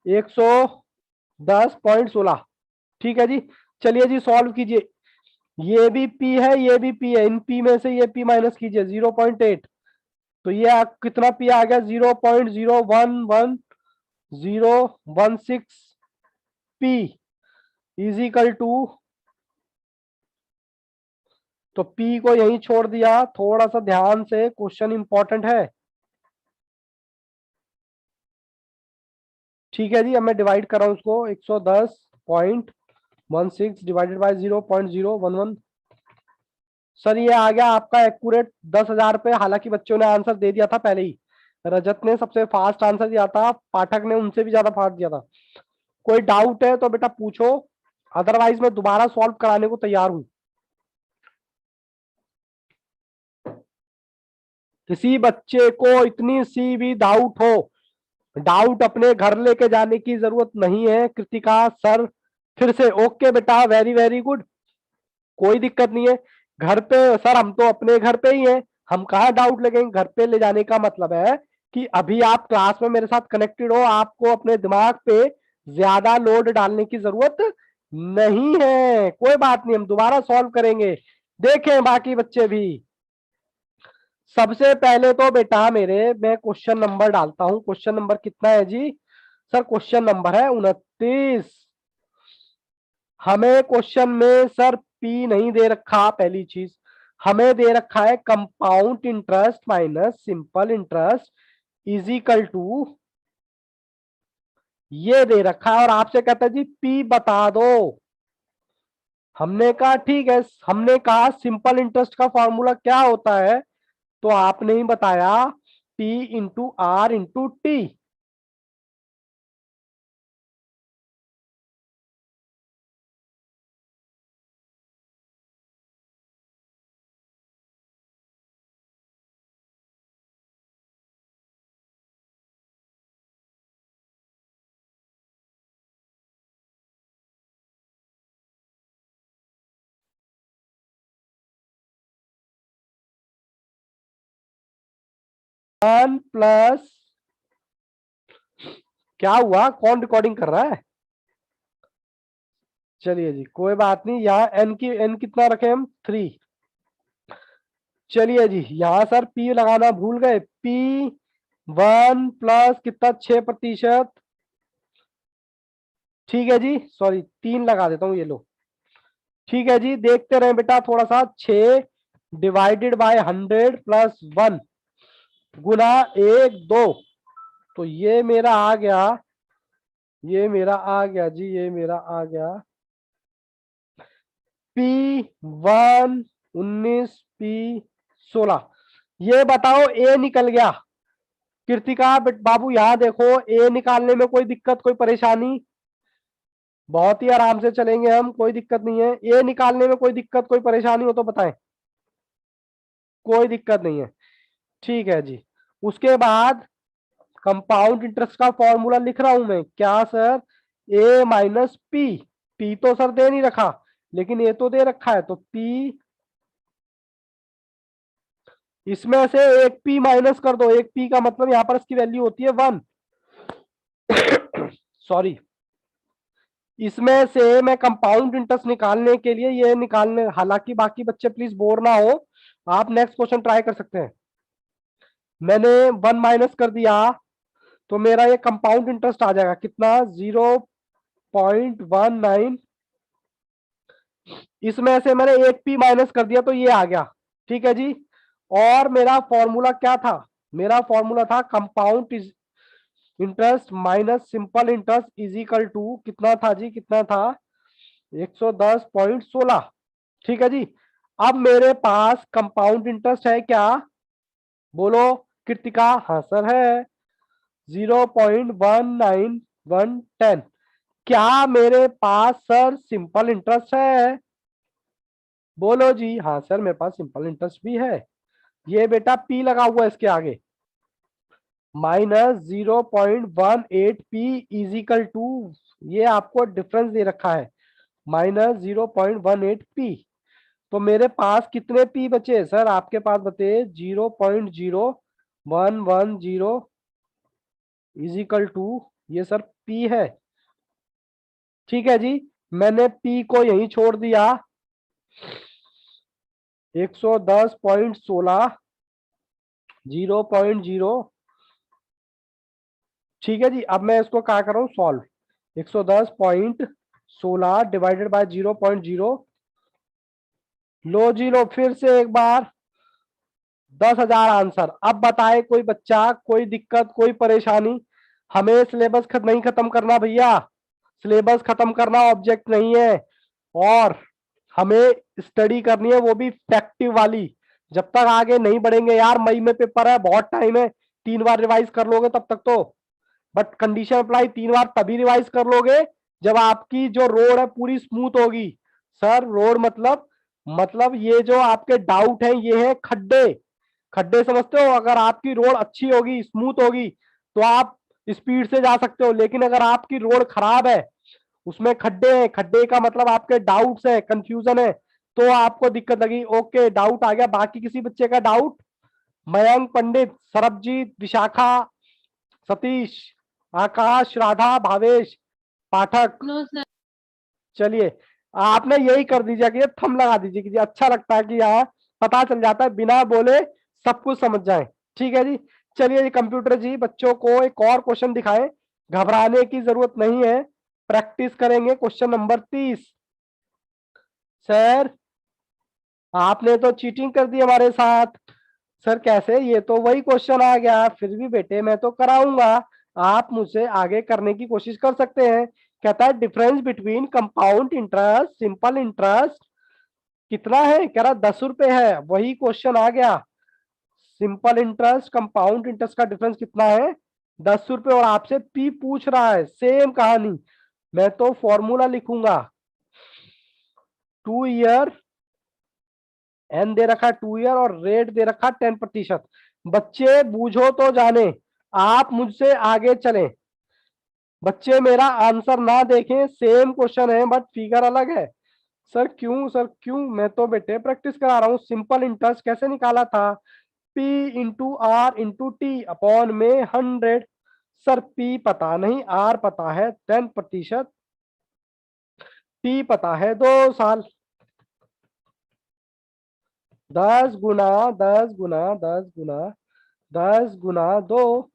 110.16। ठीक है जी, चलिए जी सॉल्व कीजिए। ये भी पी है, ये भी पी है, इन पी में से ये पी माइनस कीजिए 0.8, तो ये कितना पी आ गया, 0.0111016 पी इजिकल टू, तो पी को यहीं छोड़ दिया। थोड़ा सा ध्यान से, क्वेश्चन इंपॉर्टेंट है। ठीक है जी, अब मैं डिवाइड कर रहा हूं उसको, 110.16 डिवाइडेड बाय 0.011। सर ये आ गया आपका एक्यूरेट 10,000 रुपए। हालांकि बच्चों ने आंसर दे दिया था पहले ही, रजत ने सबसे फास्ट आंसर दिया था, पाठक ने उनसे भी ज्यादा फास्ट दिया था। कोई डाउट है तो बेटा पूछो, अदरवाइज मैं दोबारा सॉल्व कराने को तैयार हूं। किसी बच्चे को इतनी सी भी डाउट हो, डाउट अपने घर लेके जाने की जरूरत नहीं है। कृतिका सर फिर से ओके बेटा, वेरी वेरी गुड, कोई दिक्कत नहीं है। घर पे सर, हम तो अपने घर पे ही हैं, हम कहाँ डाउट लगेंगे। घर पे ले जाने का मतलब है कि अभी आप क्लास में मेरे साथ कनेक्टेड हो, आपको अपने दिमाग पे ज्यादा लोड डालने की जरूरत नहीं है। कोई बात नहीं, हम दोबारा सॉल्व करेंगे, देखें बाकी बच्चे भी। सबसे पहले तो बेटा मेरे, मैं क्वेश्चन नंबर डालता हूं। क्वेश्चन नंबर कितना है जी सर? क्वेश्चन नंबर है 29। हमें क्वेश्चन में सर पी नहीं दे रखा, पहली चीज। हमें दे रखा है compound interest minus simple interest is equal to, ये दे रखा है, और आपसे कहता है जी पी बता दो। हमने कहा ठीक है, हमने कहा सिंपल इंटरेस्ट का फॉर्मूला क्या होता है, तो आपने ही बताया, P into R into T. One plus, क्या हुआ, कौन रिकॉर्डिंग कर रहा है? चलिए जी कोई बात नहीं, यहाँ एन कितना रखे हम 3। चलिए जी यहाँ सर पी लगाना भूल गए, P1 प्लस कितना 6%। ठीक है जी, सॉरी 3 लगा देता हूँ, ये लो। ठीक है जी, देखते रहे बेटा थोड़ा सा। 6 डिवाइडेड बाय 100 प्लस 1 गुना 1 2, तो ये मेरा आ गया, ये मेरा आ गया जी, ये मेरा आ गया P1 19 P16। ये बताओ ए निकल गया। कृतिका बाबू यहाँ देखो, ए निकालने में कोई दिक्कत कोई परेशानी? बहुत ही आराम से चलेंगे हम, कोई दिक्कत नहीं है। ए निकालने में कोई दिक्कत कोई परेशानी हो तो बताएं। कोई दिक्कत नहीं है, ठीक है जी। उसके बाद कंपाउंड इंटरेस्ट का फॉर्मूला लिख रहा हूं मैं, क्या सर? ए माइनस पी। पी तो सर दे नहीं रखा, लेकिन ए तो दे रखा है, तो पी इसमें से एक पी माइनस कर दो। एक पी का मतलब यहां पर इसकी वैल्यू होती है 1। सॉरी, इसमें से मैं कंपाउंड इंटरेस्ट निकालने के लिए ये निकालने, हालांकि बाकी बच्चे प्लीज बोर ना हो, आप नेक्स्ट क्वेश्चन ट्राई कर सकते हैं। मैंने 1 माइनस कर दिया, तो मेरा ये कंपाउंड इंटरेस्ट आ जाएगा कितना? 0.19। इसमें से मैंने एक पी माइनस कर दिया, तो ये आ गया। ठीक है जी। और मेरा फॉर्मूला क्या था? मेरा फॉर्मूला था compound interest minus simple interest is equal to कितना था जी? कितना था? 110.16। ठीक है जी। अब मेरे पास कंपाउंड इंटरेस्ट है क्या? बोलो कृतिका। हाँ सर है, 0.1910। क्या मेरे पास सर सिंपल इंटरेस्ट है? बोलो जी। हाँ सर मेरे पास सिंपल इंटरेस्ट भी है। ये बेटा पी लगा हुआ है इसके आगे, माइनस 0.18 पी इजिकल टू, ये आपको डिफरेंस दे रखा है, -0.18 पी। तो मेरे पास कितने पी बचे सर? आपके पास बचे 0.0110 इजिकल टू, ये सर पी है। ठीक है जी, मैंने पी को यहीं छोड़ दिया, 110.16 0.0। ठीक है जी, अब मैं इसको क्या कर रहा हूं? सॉल्व। 110.16 divided by 0.0। लो जी लो, फिर से एक बार 10,000 आंसर। अब बताए कोई बच्चा, कोई दिक्कत कोई परेशानी? हमें सिलेबस नहीं खत्म करना भैया, सिलेबस खत्म करना ऑब्जेक्ट नहीं है, और हमें स्टडी करनी है वो भी फैक्टिव वाली। जब तक आगे नहीं बढ़ेंगे यार, मई में पेपर है, बहुत टाइम है, 3 बार रिवाइज कर लोगे तब तक तो। बट कंडीशन अप्लाई 3 बार तभी रिवाइज कर लोगे जब आपकी जो रोड है पूरी स्मूथ होगी। सर रोड मतलब ये जो आपके डाउट है ये है खड्डे। खड्डे समझते हो? अगर आपकी रोड अच्छी होगी, स्मूथ होगी, तो आप स्पीड से जा सकते हो, लेकिन अगर आपकी रोड खराब है, उसमें खड्डे हैं, खड्डे का मतलब आपके डाउट्स है, कंफ्यूजन है, तो आपको दिक्कत लगी। ओके, डाउट आ गया। बाकी किसी बच्चे का doubt? Mayank Pandit, Sarabjit, Vishakha, Satish, Aakash, Radha, Bhavesh, Pathak. No sir. चलिए आपने यही कर दीजिए कि थम लगा दीजिए कि अच्छा लगता है कि यहाँ पता चल जाता है, बिना बोले सब कुछ समझ जाए। ठीक है जी। चलिए जी, कंप्यूटर जी बच्चों को एक और क्वेश्चन दिखाएं, घबराने की जरूरत नहीं है, प्रैक्टिस करेंगे। Question number 30। सर आपने तो चीटिंग कर दी हमारे साथ। सर कैसे? ये तो वही क्वेश्चन आ गया। फिर भी बेटे मैं तो कराऊंगा, आप मुझसे आगे करने की कोशिश कर सकते हैं। कहता है difference between compound interest simple interest कितना है? कह रहा 10 रुपए है। वही क्वेश्चन आ गया, सिंपल इंटरेस्ट कंपाउंड इंटरेस्ट का डिफरेंस कितना है? 10 रुपए। और आपसे पी पूछ रहा है, सेम कहानी। मैं तो फॉर्मूला लिखूंगा, 2 ईयर, एन दे रखा 2 ईयर, और रेट दे रखा 10%। बच्चे बूझो तो जाने, आप मुझसे आगे चलें। बच्चे मेरा आंसर ना देखें, सेम क्वेश्चन है बट फिगर अलग है। सर क्यों? सर क्यों? मैं तो बेटे प्रैक्टिस करा रहा हूं। सिंपल इंटरेस्ट कैसे निकाला था? P into R into T upon में 100। सर P पता नहीं, R पता है 10%। P पता है 2 साल। 10 गुना 10 गुना 10 गुना 2।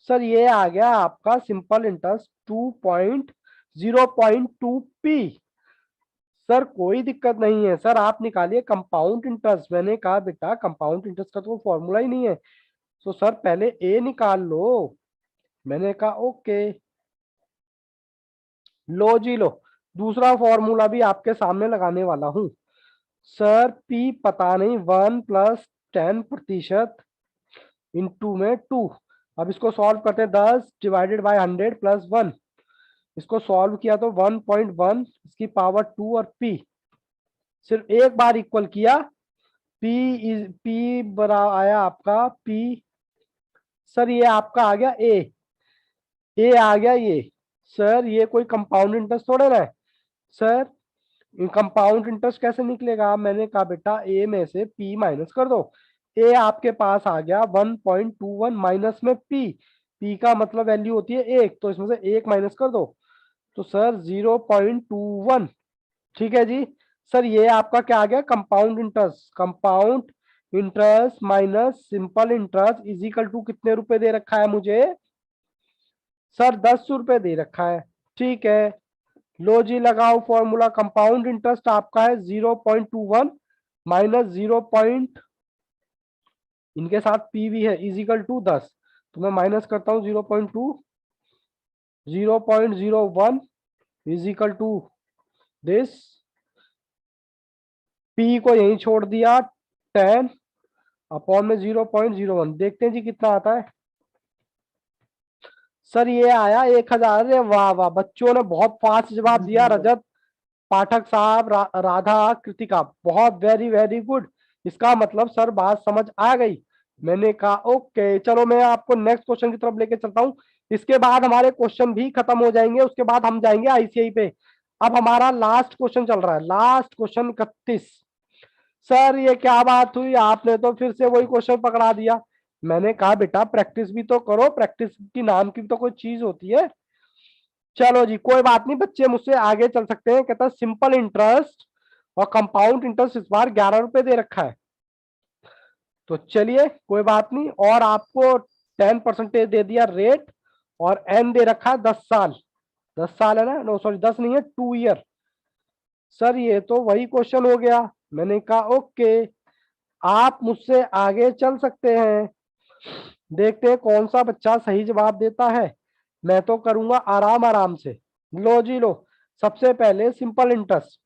सर ये आ गया आपका सिंपल इंटरेस्ट 0.2p। सर कोई दिक्कत नहीं है सर, आप निकालिए कंपाउंड इंटरेस्ट। मैंने कहा बेटा कंपाउंड इंटरेस्ट का तो फॉर्मूला ही नहीं है, तो सर पहले ए निकाल लो। मैंने कहा ओके, लो जी लो, दूसरा फॉर्मूला भी आपके सामने लगाने वाला हूं। सर पी पता नहीं 1+10% इंटू में 2। अब इसको सॉल्व करते हैं, 10/100 + 1। इसको सॉल्व किया तो 1.1 इसकी पावर 2 और पी सिर्फ एक बार इक्वल किया। पी बरा आया आपका पी। सर ये आपका आ गया ए आ गया ये। सर ये कोई कंपाउंड इंटरेस्ट थोड़ा ना है सर, कंपाउंड इंटरेस्ट कैसे निकलेगा? मैंने कहा बेटा ए में से पी माइनस कर दो। ए आपके पास आ गया 1.21 माइनस में पी का मतलब वैल्यू होती है 1, तो इसमें से 1 माइनस कर दो तो सर 0.21। ठीक है जी। सर ये आपका क्या आ गया? Compound interest. Compound interest minus simple interest is equal to कितने रुपए दे रखा है मुझे? सर 10 रुपए दे रखा है। ठीक है, लो जी लगाओ फॉर्मूला। कंपाउंड इंटरेस्ट आपका है 0.21 माइनस 0 पॉइंट, इनके साथ पी भी है, इज इक्वल टू 10। तो मैं माइनस करता हूं 0.2, 0.01 is equal to this. P को यहीं छोड़ दिया 10 अपॉन में 0.01। देखते हैं जी कितना आता है। सर ये आया 1000। अरे वाह वाह, बच्चों ने बहुत फास्ट जवाब दिया। रजत, पाठक साहब, राधा, कृतिका, बहुत वेरी वेरी गुड। इसका मतलब सर बात समझ आ गई। मैंने कहा ओके, चलो मैं आपको नेक्स्ट क्वेश्चन की तरफ लेके चलता हूं। इसके बाद हमारे क्वेश्चन भी खत्म हो जाएंगे, उसके बाद हम जाएंगे आईसीआई पे। अब हमारा लास्ट क्वेश्चन चल रहा है, लास्ट क्वेश्चन 31। सर ये क्या बात हुई, आपने तो फिर से वही क्वेश्चन पकड़ा दिया। मैंने कहा बेटा प्रैक्टिस भी तो करो, प्रैक्टिस की नाम की भी तो कोई चीज होती है। चलो जी कोई बात नहीं, बच्चे मुझसे आगे चल सकते हैं। कहता है सिंपल इंटरेस्ट और कंपाउंड इंटरेस्ट इस बार 11 रुपए दे रखा है। तो चलिए कोई बात नहीं, और आपको 10% दे दिया रेट, और एन दे रखा है 10 साल। 10 साल है ना? नो सॉरी 10 नहीं है, 2 ईयर। सर ये तो वही क्वेश्चन हो गया। मैंने कहा ओके, आप मुझसे आगे चल सकते हैं। देखते हैं कौन सा बच्चा सही जवाब देता है। मैं तो करूंगा आराम आराम से। लो जी लो, सबसे पहले simple interest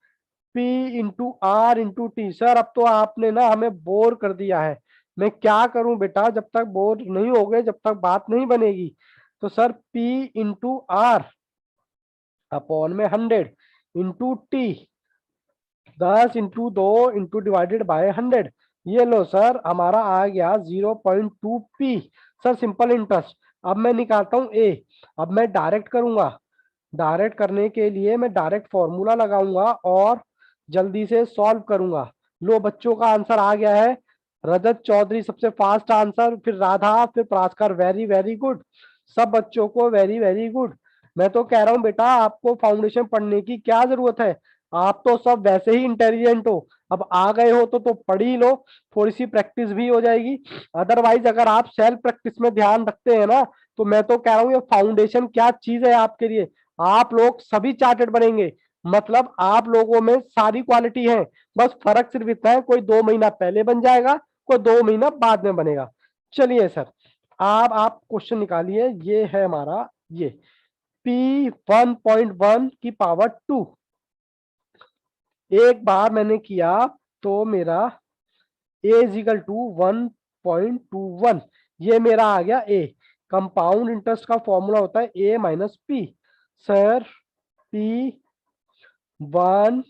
P into R into T. Sir अब तो आपने ना हमें बोर कर दिया है। मैं क्या करूं बेटा, जब तक बोर नहीं हो गए जब तक बात नहीं बनेगी। तो sir P into R upon में 100 into T, 10 into 2 into divided by 100। ये लो सर हमारा आ गया 0.2p। Sir simple interest. अब मैं निकालता हूं ए। अब मैं डायरेक्ट करूंगा। डायरेक्ट करने के लिए मैं डायरेक्ट फॉर्मूला लगाऊंगा और जल्दी से सॉल्व करूंगा। लो बच्चों का आंसर आ गया है। रजत चौधरी सबसे फास्ट आंसर, फिर राधा, फिर प्रास्कर, वेरी वेरी गुड। सब बच्चों को वेरी वेरी गुड। मैं तो कह रहा हूं बेटा आपको फाउंडेशन पढ़ने की क्या जरूरत है, आप तो सब वैसे ही इंटेलिजेंट हो। अब आ गए हो तो पढ़ ही लो, थोड़ी सी प्रैक्टिस भी हो जाएगी। अदरवाइज अगर आप सेल्फ प्रैक्टिस में ध्यान रखते हैं ना, तो मैं तो कह रहा हूँ ये फाउंडेशन क्या चीज है आपके लिए। आप लोग सभी चार्टेड बनेंगे, मतलब आप लोगों में सारी क्वालिटी है। बस फर्क सिर्फ इतना है, कोई 2 महीना पहले बन जाएगा, कोई 2 महीना बाद में बनेगा। चलिए सर, आप क्वेश्चन निकालिए। ये है हमारा ये P 1.1 की पावर 2। एक बार मैंने किया तो मेरा a इज इक्वल टू 1.21। ये मेरा आ गया a। कंपाउंड इंटरेस्ट का फॉर्मूला होता है a minus P. Sir p 1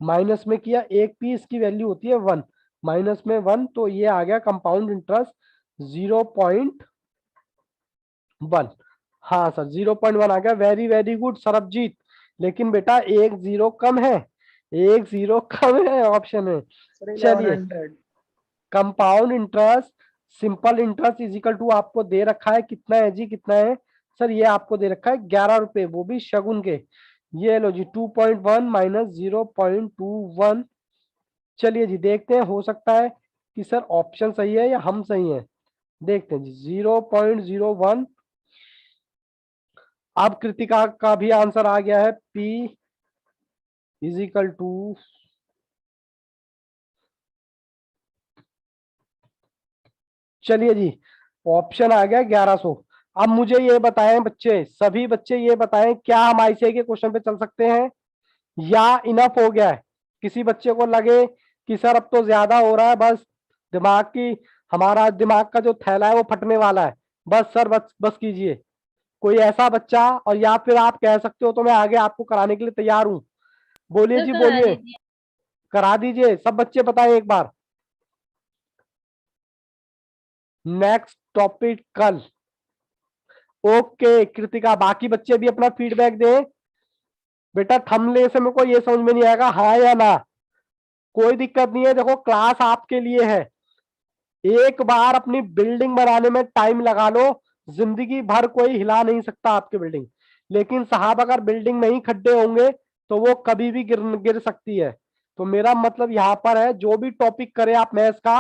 minus में किया, एक पी इसकी वैल्यू होती है 1, माइनस में 1, तो ये आ गया कंपाउंड इंटरेस्ट 0.1। हाँ सर 0.1 आ गया, वेरी वेरी गुड सरबजीत। लेकिन बेटा एक जीरो कम है, एक जीरो कम है ऑप्शन में। सर चलिए 1100। Compound interest simple interest is equal to आपको दे रखा है कितना है जी, कितना है सर ये आपको दे रखा है 11 रुपए, वो भी शगुन के। ये लो जी 2.1 माइनस 0.21। चलिए जी देखते हैं, हो सकता है कि सर ऑप्शन सही है या हम सही है। देखते हैं जी 0.01। अब कृतिका का भी आंसर आ गया है, P इज इक्वल टू, चलिए जी ऑप्शन आ गया 1100। अब मुझे ये बताएं बच्चे, सभी बच्चे ये बताएं, क्या हम आईसीआई के क्वेश्चन पे चल सकते हैं या इनफ हो गया है? किसी बच्चे को लगे कि सर अब तो ज्यादा हो रहा है, बस दिमाग की, हमारा दिमाग का जो थैला है वो फटने वाला है, बस सर बस बस कीजिए। कोई ऐसा बच्चा, और या फिर आप कह सकते हो तो मैं आगे आपको कराने के लिए तैयार हूं। बोलिए सर जी करा बोलिए। दीजिए। करा दीजिए, सब बच्चे बताएं एक बार। नेक्स्ट टॉपिक कल। ओके कृतिका, बाकी बच्चे भी अपना फीडबैक दें। बेटा थंबनेल से मेरे को ये समझ में नहीं आएगा हाँ या ना, कोई दिक्कत नहीं है, देखो क्लास आपके लिए है। एक बार अपनी बिल्डिंग बनाने में टाइम लगा लो, जिंदगी भर कोई हिला नहीं सकता आपकी बिल्डिंग। लेकिन साहब अगर बिल्डिंग में ही खड्डे होंगे तो वो कभी भी गिर गिर सकती है। तो मेरा मतलब यहाँ पर है, जो भी टॉपिक करे आप मैथ्स का,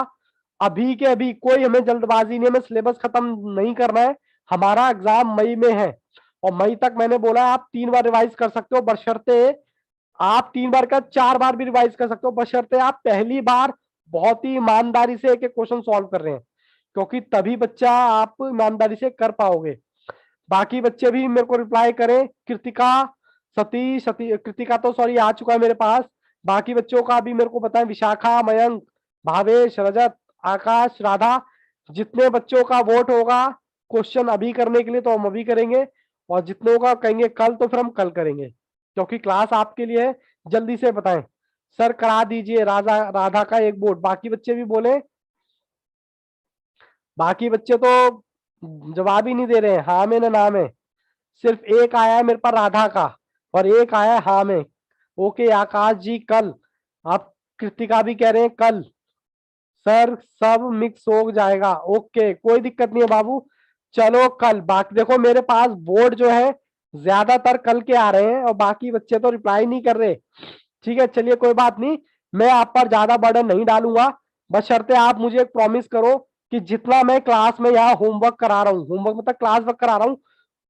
अभी के अभी, कोई हमें जल्दबाजी नहीं, हमें सिलेबस खत्म नहीं करना है। हमारा एग्जाम मई में है, और मई तक मैंने बोला आप 3 बार रिवाइज कर सकते हो, बशर्ते आप 3 बार का 4 बार भी रिवाइज कर सकते हो, बशर्ते आप पहली बार बहुत ही ईमानदारी से एक एक क्वेश्चन सॉल्व कर रहे हैं, क्योंकि तभी बच्चा आप ईमानदारी से कर पाओगे। बाकी बच्चे भी मेरे को रिप्लाई करें। कृतिका, सतीश कृतिका तो सॉरी आ चुका है मेरे पास। बाकी बच्चों का भी मेरे को बताएं, विशाखा, मयंक, भावेश, रजत, आकाश, राधा, जितने बच्चों का वोट होगा क्वेश्चन अभी करने के लिए तो हम अभी करेंगे, और जितनों का कहेंगे कल तो फिर हम कल करेंगे, क्योंकि क्लास आपके लिए है। जल्दी से बताएं। सर करा दीजिए राधा का एक वोट, बाकी बच्चे भी बोले। बाकी बच्चे तो जवाब ही नहीं दे रहे हैं हाँ में ना ना में, सिर्फ एक आया है मेरे पास राधा का, और एक आया है हाँ में। ओके आकाश जी कल, आप कृतिका भी कह रहे हैं कल, सर सब मिक्स हो जाएगा। ओके कोई दिक्कत नहीं है बाबू, चलो कल। बाकी देखो मेरे पास बोर्ड जो है ज्यादातर कल के आ रहे हैं, और बाकी बच्चे तो रिप्लाई नहीं कर रहे। ठीक है चलिए कोई बात नहीं, मैं आप पर ज्यादा बर्डन नहीं डालूंगा, बशर्ते आप मुझे एक प्रॉमिस करो कि जितना मैं क्लास में यहाँ होमवर्क करा रहा हूँ, होमवर्क मतलब क्लास वर्क करा रहा हूँ,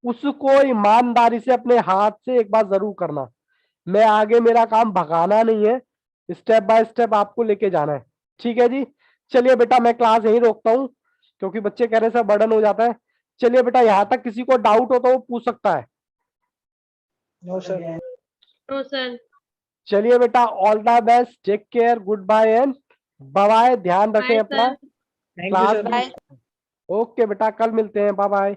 उसको ईमानदारी से अपने हाथ से एक बार जरूर करना। मैं आगे, मेरा काम भगाना नहीं है, स्टेप बाय स्टेप आपको लेके जाना है। ठीक है जी, चलिए बेटा मैं क्लास यहीं रोकता हूँ, क्योंकि बच्चे कह रहे हैं सर बर्डन हो जाता है। चलिए बेटा, यहाँ तक किसी को डाउट हो तो वो पूछ सकता है। No, sir. No sir. चलिए बेटा, all the best, take care, good bye and bye, ध्यान रखें बाय अपना। Sir. Thank you, class sir. में ओके बेटा, कल मिलते हैं, बाय बाय।